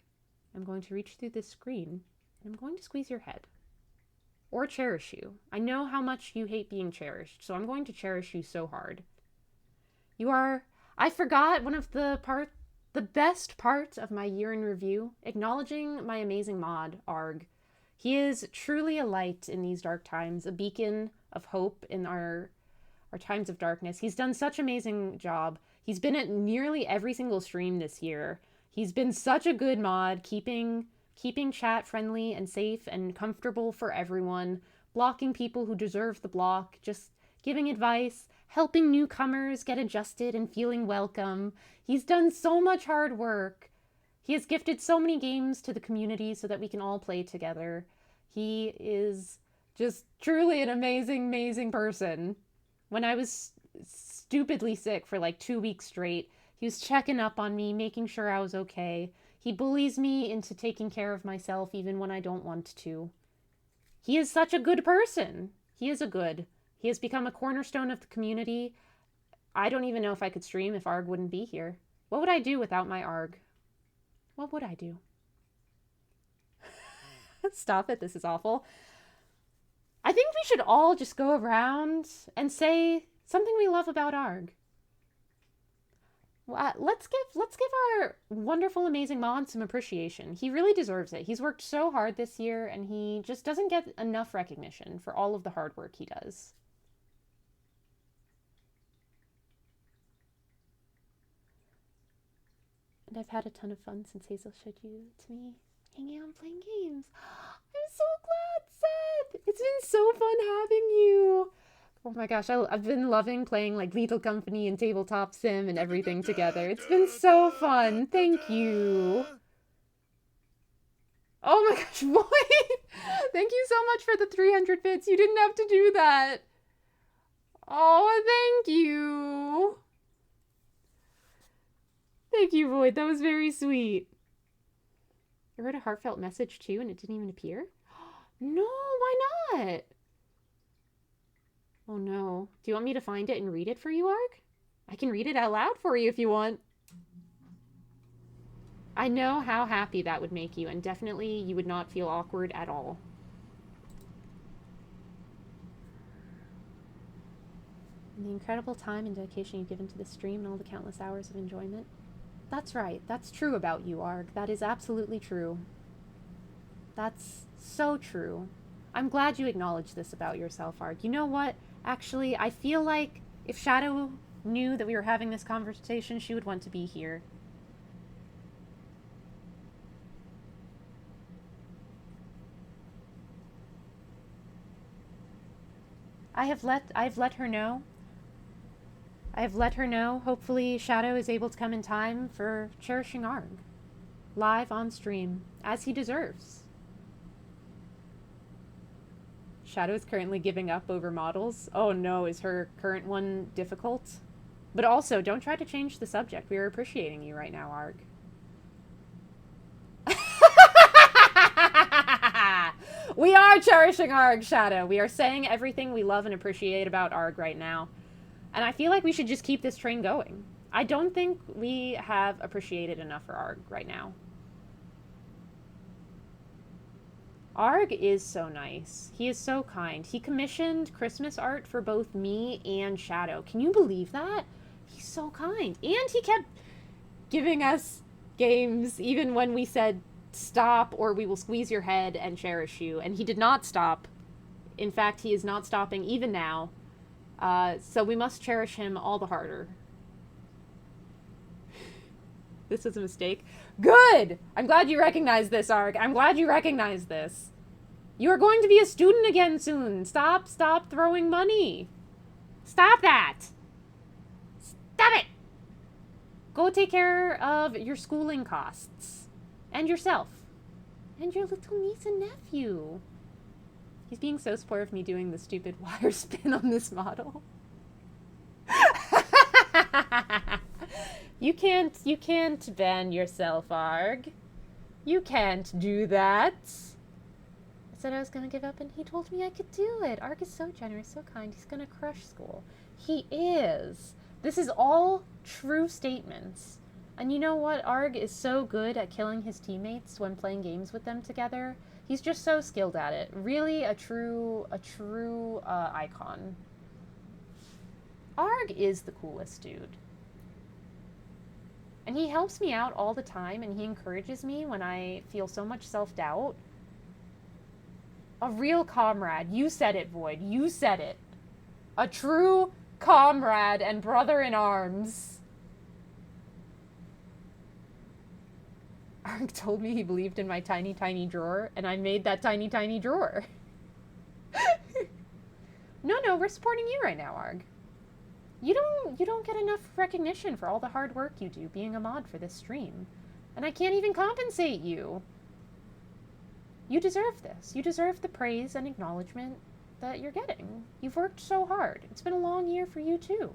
I'm going to reach through this screen, and I'm going to squeeze your head. Or cherish you. I know how much you hate being cherished, so I'm going to cherish you so hard. You are... I forgot one of the best part of my year in review, acknowledging my amazing mod, Arg. He is truly a light in these dark times, a beacon of hope in our times of darkness. He's done such an amazing job. He's been at nearly every single stream this year. He's been such a good mod, keeping chat friendly and safe and comfortable for everyone, blocking people who deserve the block, just giving advice, helping newcomers get adjusted and feeling welcome. He's done so much hard work. He has gifted so many games to the community so that we can all play together. He is just truly an amazing, amazing person. When I was stupidly sick for like 2 weeks straight, he was checking up on me, making sure I was okay. He bullies me into taking care of myself even when I don't want to. He is such a good person. He is a good. He has become a cornerstone of the community. I don't even know if I could stream if Arg wouldn't be here. What would I do without my Arg? What would I do? Stop it, this is awful. I think we should all just go around and say something we love about Arg. Let's give our wonderful, amazing mod some appreciation. He really deserves it. He's worked so hard this year, and he just doesn't get enough recognition for all of the hard work he does. And I've had a ton of fun since Hazel showed you to me, hanging out and playing games. I'm so glad, Seth! It's been so fun having you! Oh my gosh, I've been loving playing like Lethal Company and Tabletop Sim and everything together. It's been so fun. Thank you. Oh my gosh, boy! Thank you so much for the 300 bits. You didn't have to do that. Oh, thank you. Thank you, Void. That was very sweet. I wrote a heartfelt message too and it didn't even appear? No, why not? Oh no. Do you want me to find it and read it for you, Arg? I can read it out loud for you if you want. I know how happy that would make you, and definitely you would not feel awkward at all. And the incredible time and dedication you've given to this stream and all the countless hours of enjoyment. That's right. That's true about you, Arg. That is absolutely true. That's so true. I'm glad you acknowledged this about yourself, Arg. You know what? Actually, I feel like if Shadow knew that we were having this conversation, she would want to be here. I've let her know. I have let her know. Hopefully Shadow is able to come in time for Cherishing Arg. Live on stream, as he deserves. Shadow is currently giving up over models. Oh no, is her current one difficult? But also, don't try to change the subject. We are appreciating you right now, Arg. We are cherishing Arg, Shadow. We are saying everything we love and appreciate about Arg right now. And I feel like we should just keep this train going. I don't think we have appreciated enough for Arg right now. Arg is so nice. He is so kind. He commissioned Christmas art for both me and Shadow. Can you believe that? He's so kind. And he kept giving us games even when we said stop or we will squeeze your head and cherish you. And he did not stop. In fact, he is not stopping even now. So we must cherish him all the harder. This was a mistake. Good! I'm glad you recognize this, Arg. I'm glad you recognize this. You are going to be a student again soon. Stop throwing money. Stop that! Stop it! Go take care of your schooling costs. And yourself. And your little niece and nephew. He's being so supportive of me doing the stupid wire spin on this model. You can't ban yourself, Arg. You can't do that. I said I was gonna give up and he told me I could do it. Arg is so generous, so kind. He's gonna crush school. He is. This is all true statements. And you know what? Arg is so good at killing his teammates when playing games with them together. He's just so skilled at it. Really a true icon. Arg is the coolest dude. And he helps me out all the time, and he encourages me when I feel so much self-doubt. A real comrade. You said it, Void. You said it. A true comrade and brother in arms. Arg told me he believed in my tiny, tiny drawer, and I made that tiny, tiny drawer. No, we're supporting you right now, Arg. You don't get enough recognition for all the hard work you do being a mod for this stream. And I can't even compensate you. You deserve this. You deserve the praise and acknowledgement that you're getting. You've worked so hard. It's been a long year for you too.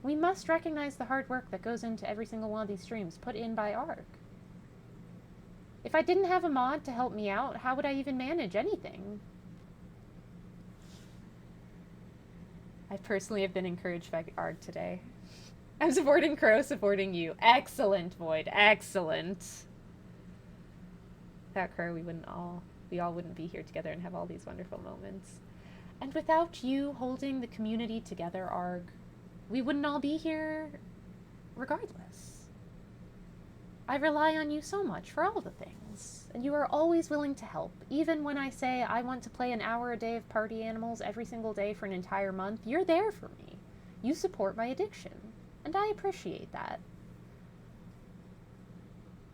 We must recognize the hard work that goes into every single one of these streams put in by Arg. If I didn't have a mod to help me out, how would I even manage anything? I personally have been encouraged by Arg today. I'm supporting Crow, supporting you. Excellent, Void. Excellent. Without Crow, we all wouldn't be here together and have all these wonderful moments. And without you holding the community together, Arg, we wouldn't all be here regardless. I rely on you so much for all the things, and you are always willing to help. Even when I say I want to play an hour a day of Party Animals every single day for an entire month, you're there for me. You support my addiction, and I appreciate that.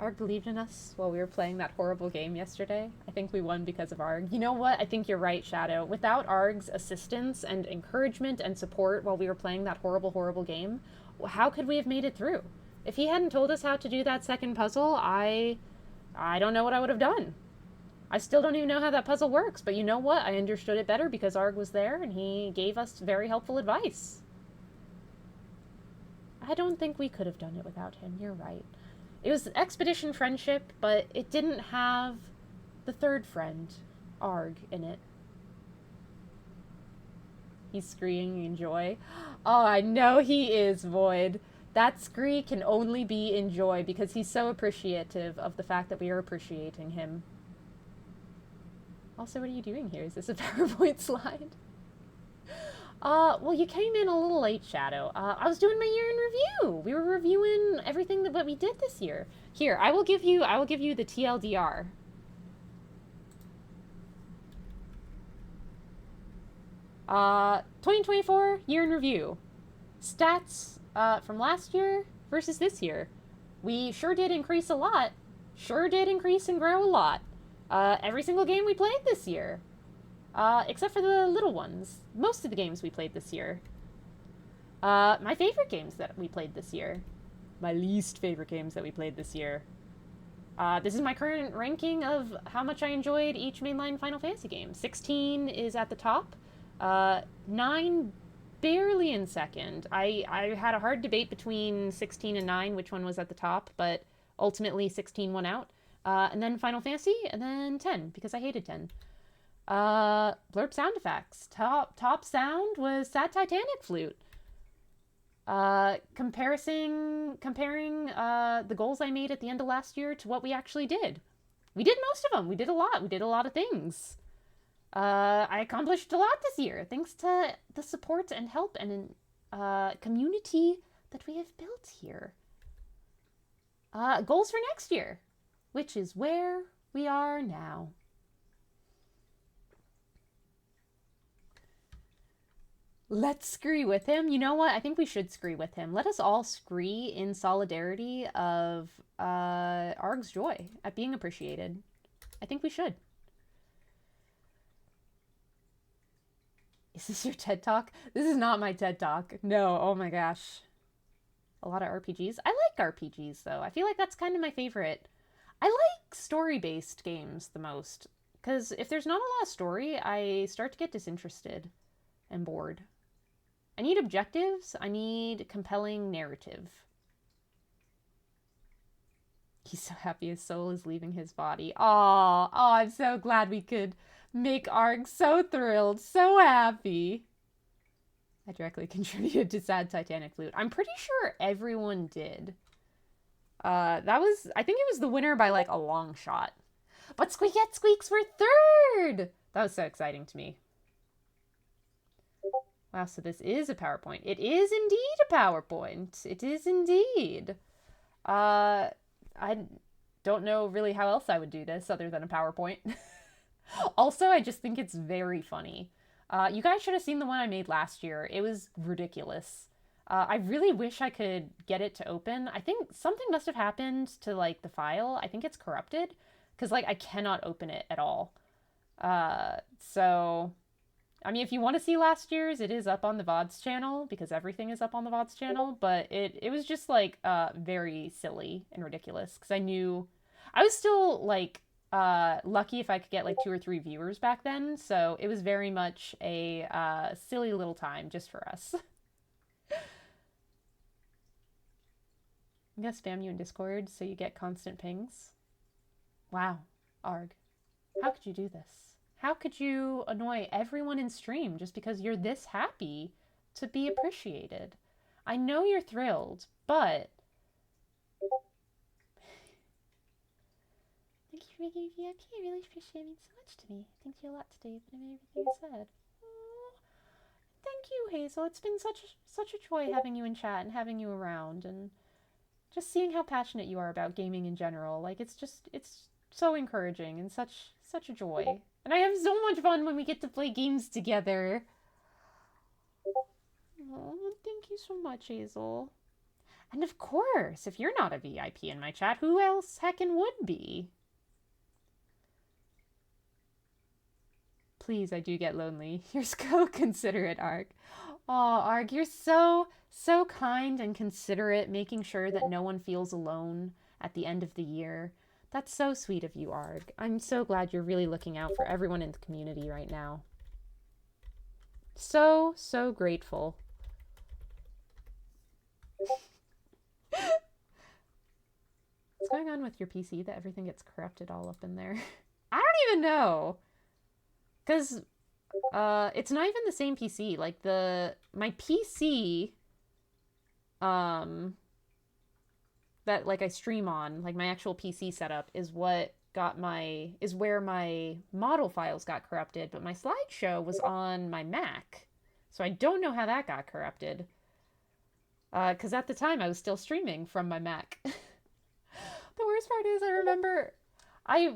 Arg believed in us while we were playing that horrible game yesterday. I think we won because of Arg. You know what? I think you're right, Shadow. Without Arg's assistance and encouragement and support while we were playing that horrible, horrible game, how could we have made it through? If he hadn't told us how to do that second puzzle, I don't know what I would have done. I still don't even know how that puzzle works, but you know what? I understood it better because Arg was there and he gave us very helpful advice. I don't think we could have done it without him. You're right. It was Expedition Friendship, but it didn't have the third friend, Arg, in it. He's screaming in joy. Oh, I know he is, Void. That scree can only be in joy because he's so appreciative of the fact that we are appreciating him. Also, what are you doing here? Is this a PowerPoint slide? Well, you came in a little late, Shadow. I was doing my year in review. We were reviewing everything that we did this year. Here, I will give you the TLDR. Uh, 2024 year in review. Stats from last year versus this year. We sure did increase a lot. Sure did increase and grow a lot. Every single game we played this year. Except for the little ones. Most of the games we played this year. My favorite games that we played this year. My least favorite games that we played this year. This is my current ranking of how much I enjoyed each mainline Final Fantasy game. 16 is at the top. 9 barely in second. I had a hard debate between 16 and 9, which one was at the top, but ultimately 16 won out. And then Final Fantasy, and then 10, because I hated 10. Blurb sound effects. Top sound was Sad Titanic Flute. Comparing the goals I made at the end of last year to what we actually did. We did most of them. We did a lot. We did a lot of things. I accomplished a lot this year thanks to the support and help and community that we have built here. Goals for next year, which is where we are now. Let's scree with him. You know what? I think we should scree with him. Let us all scree in solidarity of Arg's joy at being appreciated. I think we should. Is this your TED Talk? This is not my TED Talk. No, oh my gosh. A lot of RPGs. I like RPGs, though. I feel like that's kind of my favorite. I like story-based games the most. Because if there's not a lot of story, I start to get disinterested and bored. I need objectives. I need compelling narrative. He's so happy his soul is leaving his body. Oh, I'm so glad we could make Arg so thrilled, so happy. I directly contributed to Sad Titanic Flute. I'm pretty sure everyone did. I think it was the winner by like a long shot. But Squeakette Squeaks were third! That was so exciting to me. Wow, so this is a PowerPoint. It is indeed a PowerPoint. It is indeed. I don't know really how else I would do this other than a PowerPoint. Also, I just think it's very funny. You guys should have seen the one I made last year. It was ridiculous. I really wish I could get it to open. I think something must have happened to like the file. I think it's corrupted because like I cannot open it at all. So I mean, if you want to see last year's, it is up on the VODs channel because everything is up on the VODs channel. But it was just like very silly and ridiculous because I knew I was still like lucky if I could get like 2 or 3 viewers back then. So it was very much a silly little time just for us. I'm gonna spam you in Discord so you get constant pings. Wow, Arg, how could you do this? How could you annoy everyone in stream just because you're this happy to be appreciated? I know you're thrilled, but thank you for making me okay. I really appreciate it. It means so much to me. Thank you a lot today for everything you said. Oh, thank you, Hazel. It's been such a joy having you in chat and having you around and just seeing how passionate you are about gaming in general. Like it's so encouraging and such a joy. And I have so much fun when we get to play games together. Oh, thank you so much, Hazel. And of course, if you're not a VIP in my chat, who else heckin' would be? Please, I do get lonely. You're so considerate, Arg. Aw, Arg, you're so kind and considerate, making sure that no one feels alone at the end of the year. That's so sweet of you, Arg. I'm so glad you're really looking out for everyone in the community right now. So grateful. What's going on with your PC that everything gets corrupted all up in there? I don't even know. Because it's not even the same PC. Like my PC that like I stream on, like my actual PC setup is where my model files got corrupted, but my slideshow was on my Mac. So I don't know how that got corrupted. Because at the time I was still streaming from my Mac. The worst part is I remember I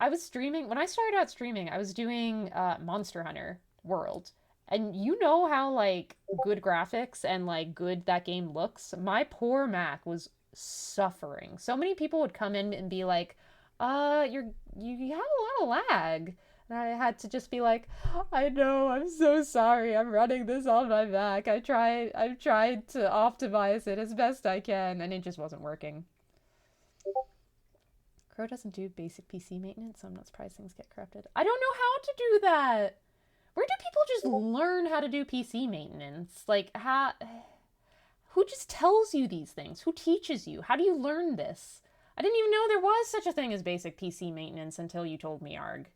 was streaming when I started out streaming. I was doing Monster Hunter World, and you know how like good graphics and like good that game looks. My poor Mac was suffering. So many people would come in and be like, you have a lot of lag." And I had to just be like, "I know, I'm so sorry. I'm running this on my Mac. I've tried to optimize it as best I can, and it just wasn't working." Crow doesn't do basic PC maintenance, so I'm not surprised things get corrupted. I don't know how to do that. Where do people just learn how to do PC maintenance? Like, who just tells you these things? Who teaches you? How do you learn this? I didn't even know there was such a thing as basic PC maintenance until you told me, Arg.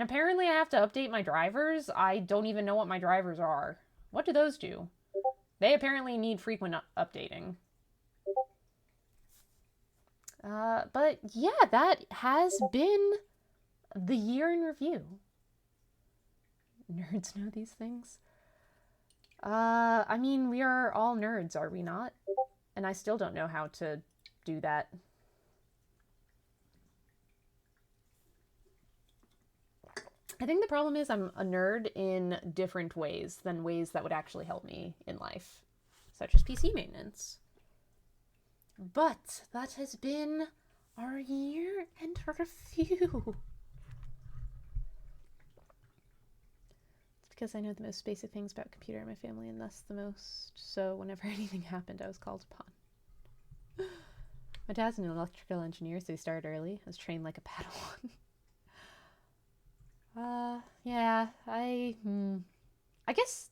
And apparently I have to update my drivers. I don't even know what my drivers are. What do those do? They apparently need frequent updating. But yeah, that has been the year in review. Nerds know these things. I mean, we are all nerds, are we not? And I still don't know how to do that. I think the problem is I'm a nerd in different ways than ways that would actually help me in life, such as PC maintenance. But that has been our year and review. It's because I know the most basic things about computer in my family, and thus the most. So whenever anything happened, I was called upon. My dad's an electrical engineer, so he started early. I was trained like a Padawan. Yeah, I guess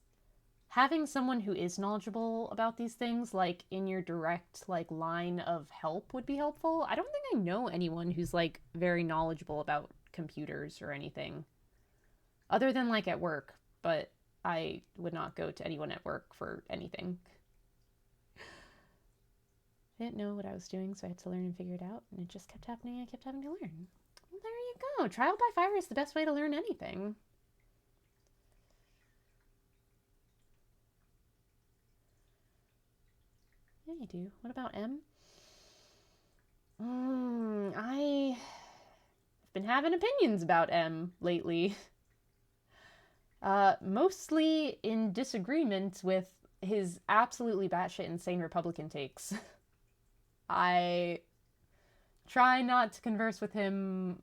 having someone who is knowledgeable about these things, like in your direct like line of help, would be helpful. I don't think I know anyone who's like very knowledgeable about computers or anything, other than like at work. But I would not go to anyone at work for anything. I didn't know what I was doing, so I had to learn and figure it out, and it just kept happening. I kept having to learn. Well, there you go. Trial by fire is the best way to learn anything. Yeah, you do. What about M? I've been having opinions about M lately. Mostly in disagreement with his absolutely batshit insane Republican takes. I try not to converse with him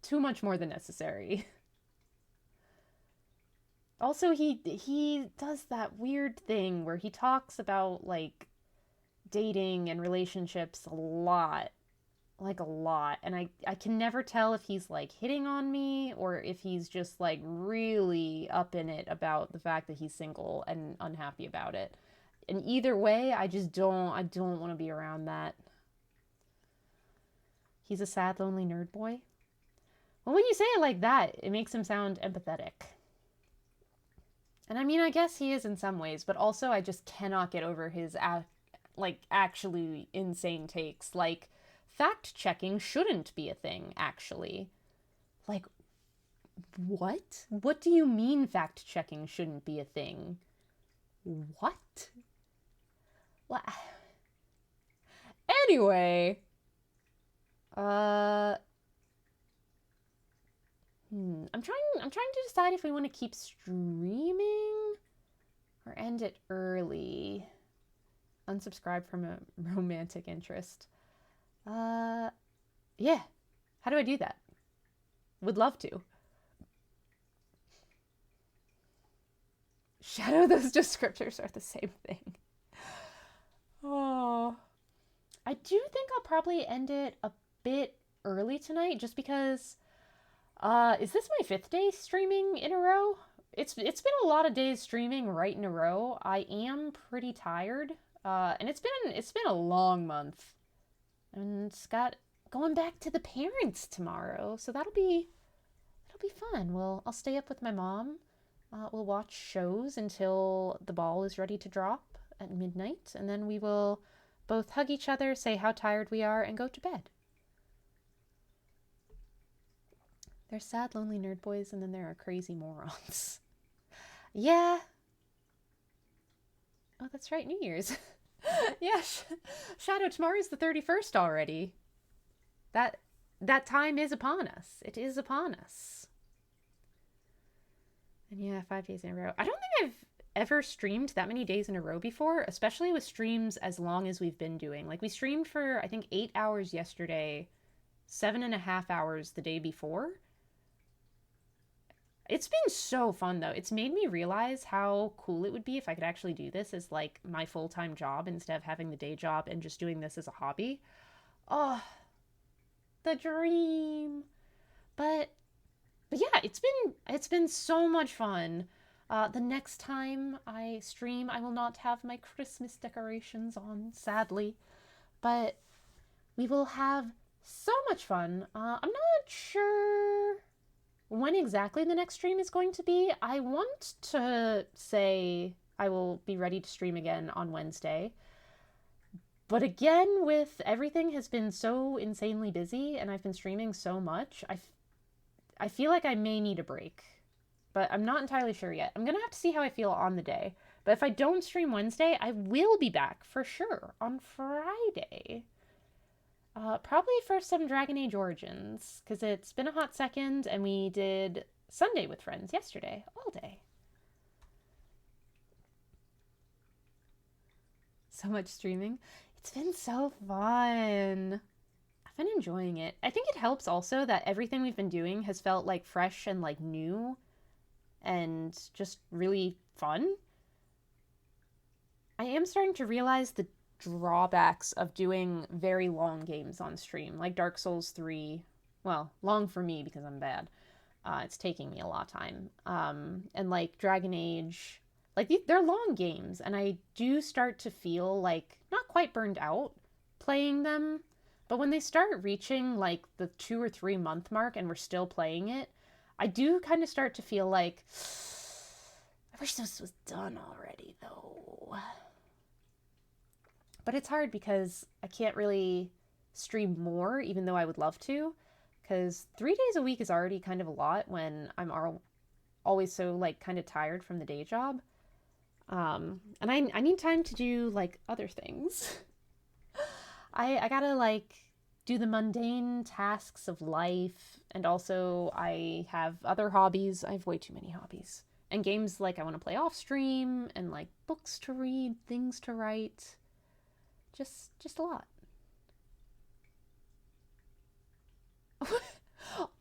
too much more than necessary. Also, he does that weird thing where he talks about like dating and relationships a lot, like a lot, and I can never tell if he's like hitting on me or if he's just like really up in it about the fact that he's single and unhappy about it. And either way, I don't want to be around that. He's a sad, lonely nerd boy. Well, when you say it like that, it makes him sound empathetic. And I mean, I guess he is in some ways, but also I just cannot get over his like actually insane takes. Like fact checking shouldn't be a thing, actually. Like what? What do you mean fact checking shouldn't be a thing? What? What? Anyway, uh I'm trying to decide if we want to keep streaming or end it early. Unsubscribe from a romantic interest. Uh yeah. How do I do that? Would love to. Shadow those descriptors are the same thing. Oh. I do think I'll probably end it a bit early tonight just because is this my 5th day streaming in a row? It's been a lot of days streaming right in a row. I am pretty tired. And it's been a long month. And Scott going back to the parents tomorrow, so that'll be fun. I'll stay up with my mom. We'll watch shows until the ball is ready to drop at midnight, and then we will both hug each other, say how tired we are, and go to bed. There's sad, lonely nerd boys, and then there are crazy morons. Yeah. Oh, that's right, New Year's. Yeah, Shadow, tomorrow's the 31st already. That time is upon us. It is upon us. And yeah, 5 days in a row. I don't think I've ever streamed that many days in a row before, especially with streams as long as we've been doing. Like we streamed for I think 8 hours yesterday, 7.5 hours the day before. It's been so fun though. It's made me realize how cool it would be if I could actually do this as like my full-time job instead of having the day job and just doing this as a hobby. Oh, the dream. But yeah, it's been so much fun. The next time I stream, I will not have my Christmas decorations on, sadly, but we will have so much fun. I'm not sure when exactly the next stream is going to be, I want to say I will be ready to stream again on Wednesday. But again, with everything has been so insanely busy and I've been streaming so much, I feel like I may need a break. But I'm not entirely sure yet. I'm going to have to see how I feel on the day. But if I don't stream Wednesday, I will be back for sure on Friday. Probably for some Dragon Age Origins, because it's been a hot second, and we did Sunday with friends yesterday, all day. So much streaming. It's been so fun. I've been enjoying it. I think it helps also that everything we've been doing has felt like fresh and like new and just really fun. I am starting to realize the drawbacks of doing very long games on stream, like Dark Souls 3. Well, long for me because I'm bad. It's taking me a lot of time. And like Dragon Age, like they're long games, and I do start to feel like not quite burned out playing them. But when they start reaching like the 2 or 3 month mark and we're still playing it, I do kind of start to feel like I wish this was done already, though. But it's hard because I can't really stream more, even though I would love to, because 3 days a week is already kind of a lot when I'm always so like kind of tired from the day job. And I need time to do like other things. I gotta like do the mundane tasks of life, and also I have other hobbies. I have way too many hobbies. And games like I want to play off stream, and like books to read, things to write. Just a lot.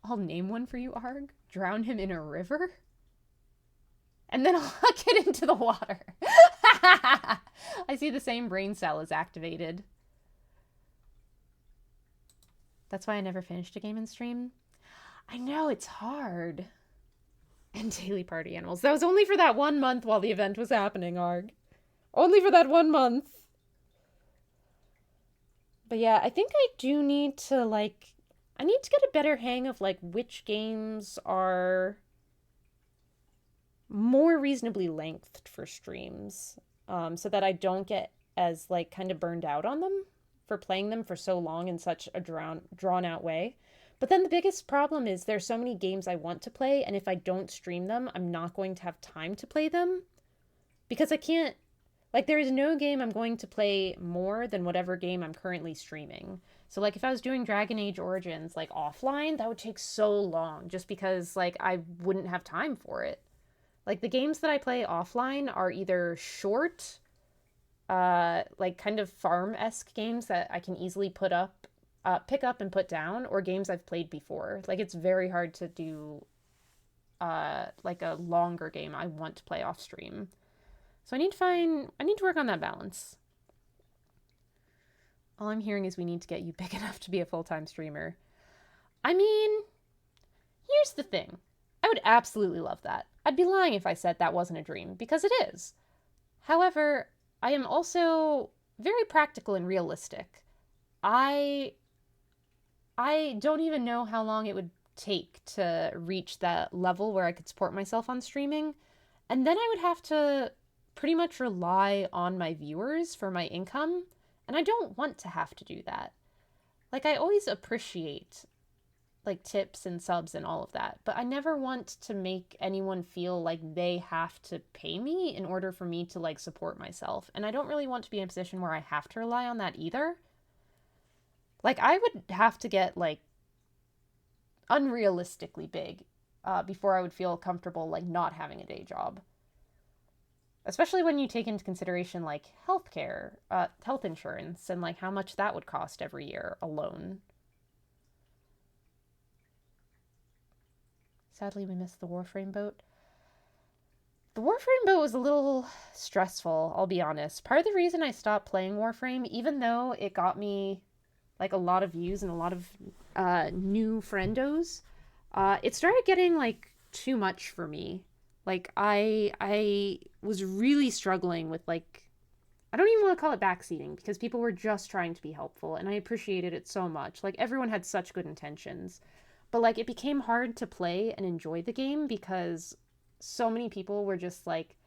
I'll name one for you, Arg. Drown him in a river. And then I'll huck it into the water. I see the same brain cell is activated. That's why I never finished a game in stream. I know, it's hard. And daily party animals. That was only for that 1 month while the event was happening, Arg. Only for that 1 month. But yeah, I think I do need to, like, I need to get a better hang of, like, which games are more reasonably lengthed for streams, so that I don't get as, like, kind of burned out on them for playing them for so long in such a drawn-out way. But then the biggest problem is there's so many games I want to play, and if I don't stream them, I'm not going to have time to play them. Because I can't, like, there is no game I'm going to play more than whatever game I'm currently streaming. So, like, if I was doing Dragon Age Origins, like, offline, that would take so long, just because, like, I wouldn't have time for it. Like, the games that I play offline are either short, like, kind of farm-esque games that I can easily pick up and put down, or games I've played before. Like, it's very hard to do, like, a longer game I want to play off stream. So I need to work on that balance. All I'm hearing is we need to get you big enough to be a full-time streamer. I mean, here's the thing. I would absolutely love that. I'd be lying if I said that wasn't a dream, because it is. However, I am also very practical and realistic. I don't even know how long it would take to reach that level where I could support myself on streaming. And then I would have to pretty much rely on my viewers for my income. And I don't want to have to do that. Like, I always appreciate, like, tips and subs and all of that. But I never want to make anyone feel like they have to pay me in order for me to, like, support myself. And I don't really want to be in a position where I have to rely on that either. Like, I would have to get, like, unrealistically big before I would feel comfortable, like, not having a day job. Especially when you take into consideration, like, healthcare, health insurance, and, like, how much that would cost every year alone. Sadly, we missed the Warframe boat. The Warframe boat was a little stressful, I'll be honest. Part of the reason I stopped playing Warframe, even though it got me, like, a lot of views and a lot of new friendos, it started getting, like, too much for me. Like, I was really struggling with, like, I don't even want to call it backseating, because people were just trying to be helpful, and I appreciated it so much. Like, everyone had such good intentions. But like it became hard to play and enjoy the game because so many people were just like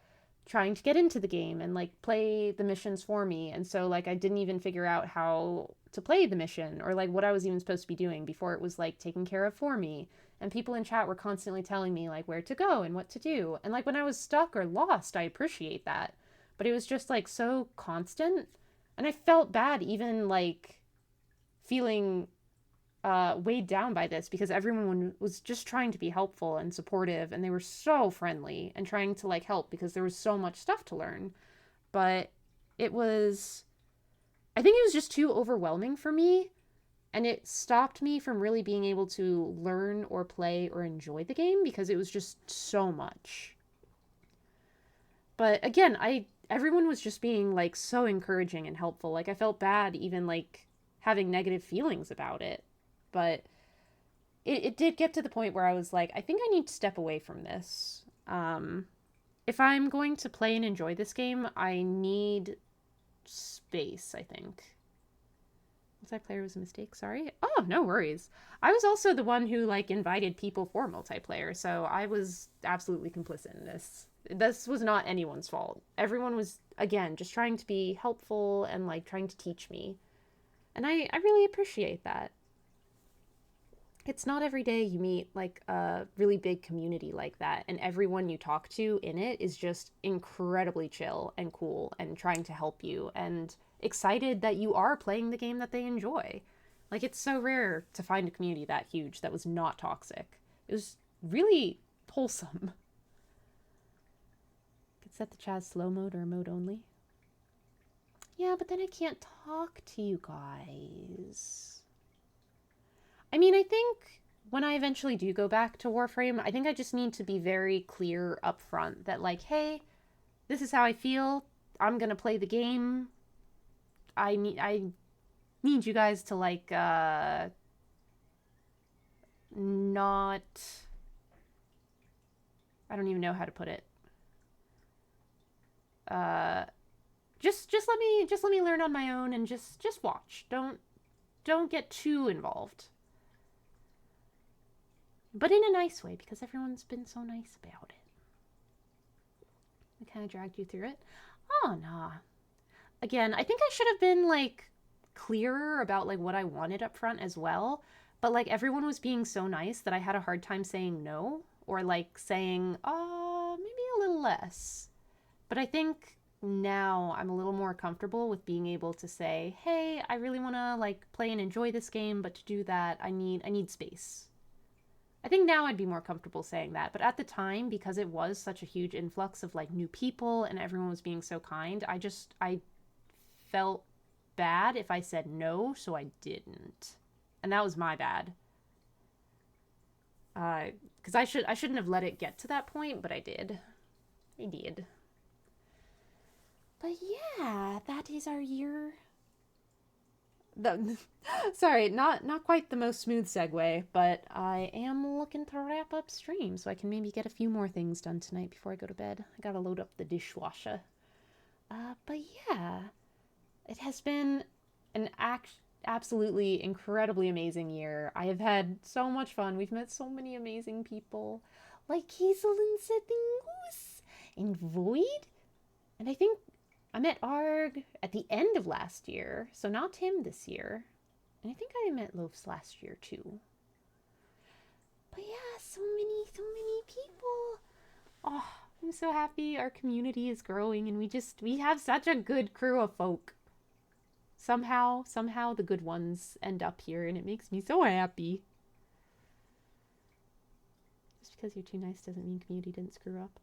trying to get into the game and like play the missions for me. And so like I didn't even figure out how to play the mission or like what I was even supposed to be doing before it was like taken care of for me. And people in chat were constantly telling me like where to go and what to do. And like when I was stuck or lost, I appreciate that. But it was just like so constant. And I felt bad even like feeling weighed down by this because everyone was just trying to be helpful and supportive, and they were so friendly and trying to like help because there was so much stuff to learn. But it was, I think it was just too overwhelming for me, and it stopped me from really being able to learn or play or enjoy the game because it was just so much. But again, I everyone was just being like so encouraging and helpful. Like I felt bad even like having negative feelings about it. But it did get to the point where I was like, I think I need to step away from this. If I'm going to play and enjoy this game, I need space, I think. Multiplayer was a mistake, sorry. Oh, no worries. I was also the one who like invited people for multiplayer, so I was absolutely complicit in this. This was not anyone's fault. Everyone was, again, just trying to be helpful and like trying to teach me. And I really appreciate that. It's not every day you meet like a really big community like that, and everyone you talk to in it is just incredibly chill and cool and trying to help you and excited that you are playing the game that they enjoy. Like it's so rare to find a community that huge that was not toxic. It was really wholesome. Could set the Chaz slow mode or mode only. Yeah, but then I can't talk to you guys. I mean, I think when I eventually do go back to Warframe, I think I just need to be very clear up front that, like, hey, this is how I feel. I'm gonna play the game. I need you guys to like not. I don't even know how to put it. Uh, just let me learn on my own and just watch. Don't get too involved. But in a nice way, because everyone's been so nice about it. I kind of dragged you through it. Oh, nah. Again, I think I should have been, like, clearer about, like, what I wanted up front as well. But, like, everyone was being so nice that I had a hard time saying no. Or, like, saying, maybe a little less. But I think now I'm a little more comfortable with being able to say, hey, I really want to, like, play and enjoy this game, but to do that, I need space. I think now I'd be more comfortable saying that, but at the time, because it was such a huge influx of like new people and everyone was being so kind, I felt bad if I said no, so I didn't. And that was my bad. Because I shouldn't have let it get to that point, but I did. I did. But yeah, that is our year. Sorry, not quite the most smooth segue, but I am looking to wrap up stream so I can maybe get a few more things done tonight before I go to bed. I gotta load up the dishwasher. But yeah, it has been an absolutely incredibly amazing year. I have had so much fun. We've met so many amazing people, like Hazel and Setting and Void, and I think I met Arg at the end of last year, so not him this year. And I think I met Loafs last year too. But yeah, so many people. Oh, I'm so happy our community is growing and we have such a good crew of folk. Somehow the good ones end up here and it makes me so happy. Just because you're too nice doesn't mean community didn't screw up.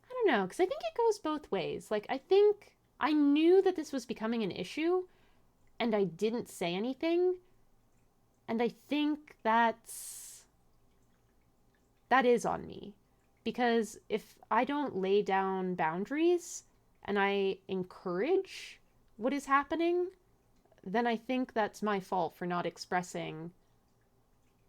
I don't know, because I think it goes both ways. Like, I think I knew that this was becoming an issue, and I didn't say anything, and I think that is on me. Because if I don't lay down boundaries, and I encourage what is happening, then I think that's my fault for not expressing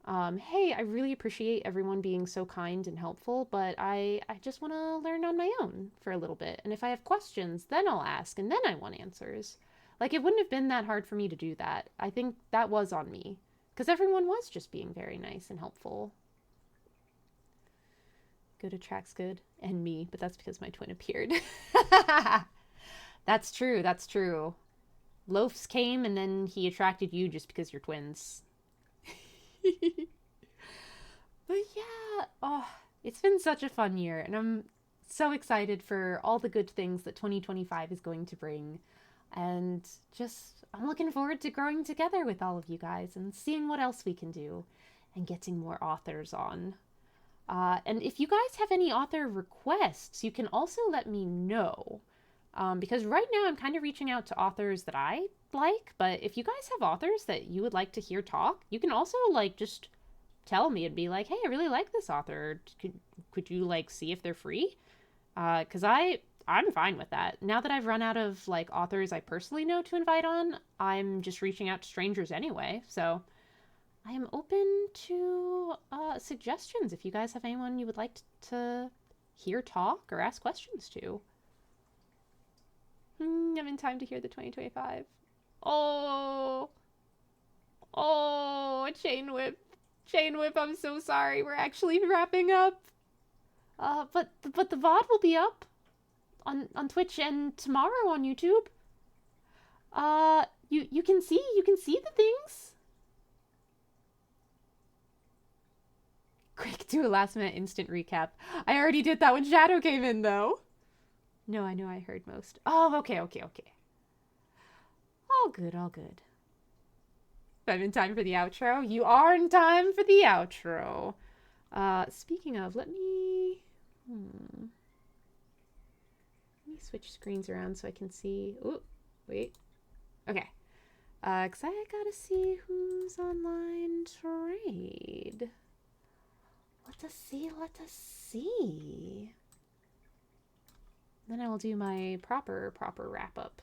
hey, I really appreciate everyone being so kind and helpful, but I just want to learn on my own for a little bit. And if I have questions, then I'll ask, and then I want answers. Like, it wouldn't have been that hard for me to do that. I think that was on me. Because everyone was just being very nice and helpful. Good attracts good. And me, but that's because my twin appeared. That's true, that's true. Loafs came and then he attracted you just because you're twins. But yeah, oh, it's been such a fun year, and I'm so excited for all the good things that 2025 is going to bring. And just, I'm looking forward to growing together with all of you guys and seeing what else we can do and getting more authors on. And if you guys have any author requests, you can also let me know. Because right now I'm kind of reaching out to authors that I like, but if you guys have authors that you would like to hear talk, you can also like just tell me and be like, hey, I really like this author. Could you like see if they're free? Because I'm fine with that. Now that I've run out of like authors I personally know to invite on, I'm just reaching out to strangers anyway. So I am open to suggestions if you guys have anyone you would like to hear talk or ask questions to. I'm in time to hear the 2025. Oh, oh, Chain Whip. Chain Whip, I'm so sorry. We're actually wrapping up. But the VOD will be up on Twitch and tomorrow on YouTube. You can see the things. Quick, do a last minute instant recap. I already did that when Shadow came in though. No, I know I heard most. Oh, okay. All good, all good. I'm in time for the outro. You are in time for the outro. Speaking of, let me switch screens around so I can see. Ooh, wait. Okay. Cause I gotta see who's online trade. Let us see. Then I will do my proper wrap up.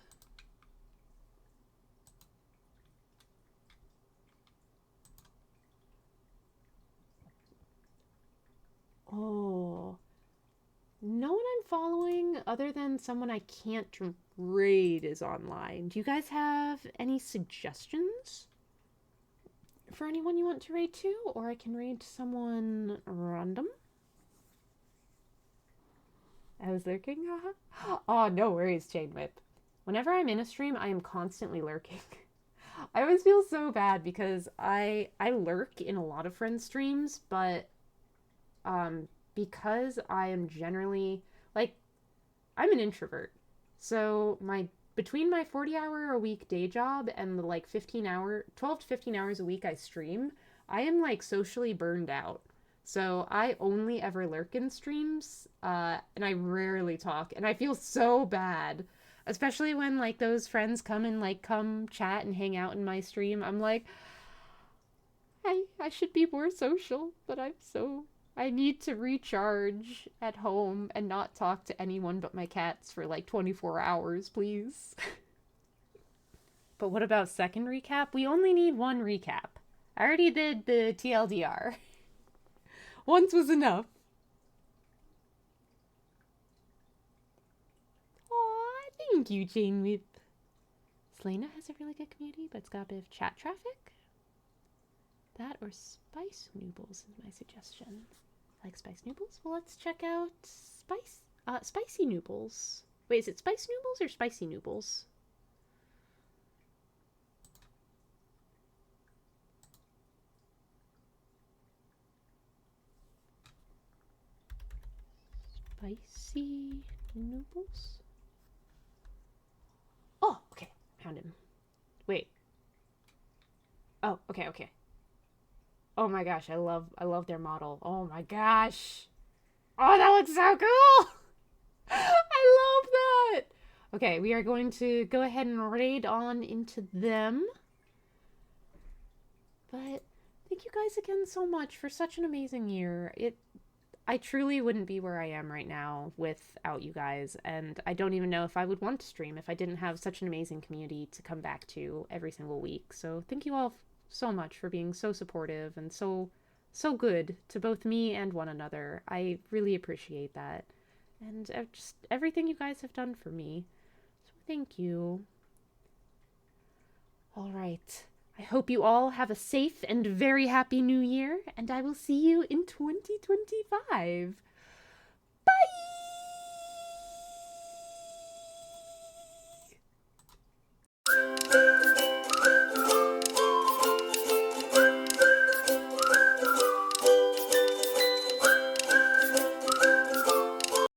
Oh, no one I'm following other than someone I can't raid is online. Do you guys have any suggestions for anyone you want to raid to? Or I can raid someone random? I was lurking, haha. Oh, no worries, Chain Whip. Whenever I'm in a stream, I am constantly lurking. I always feel so bad because I lurk in a lot of friends' streams, but because I am generally like I'm an introvert. So my between my 40-hour a week day job and the like 12 to 15 hours a week I stream, I am like socially burned out. So I only ever lurk in streams, and I rarely talk, and I feel so bad, especially when like those friends come chat and hang out in my stream. I'm like, I should be more social, but I need to recharge at home and not talk to anyone but my cats for like 24 hours, please. But what about second recap? We only need one recap. I already did the TLDR. Once was enough. Aw, thank you, Chain Whip. Selena has a really good community, but it's got a bit of chat traffic. That or Spice Noodles is my suggestion. Like Spice Noodles? Well, let's check out Spicy Noodles. Wait, is it Spice Noodles or Spicy Noodles? Spicy Noodles? Oh, okay. Found him. Wait. Oh, okay. Oh my gosh, I love their model. Oh my gosh. Oh, that looks so cool. I love that. Okay, we are going to go ahead and raid on into them. But thank you guys again so much for such an amazing year. I truly wouldn't be where I am right now without you guys, and I don't even know if I would want to stream if I didn't have such an amazing community to come back to every single week. So thank you all so much for being so supportive and so good to both me and one another. I really appreciate that. And just everything you guys have done for me. So thank you. All right. I hope you all have a safe and very happy new year, and I will see you in 2025. Bye!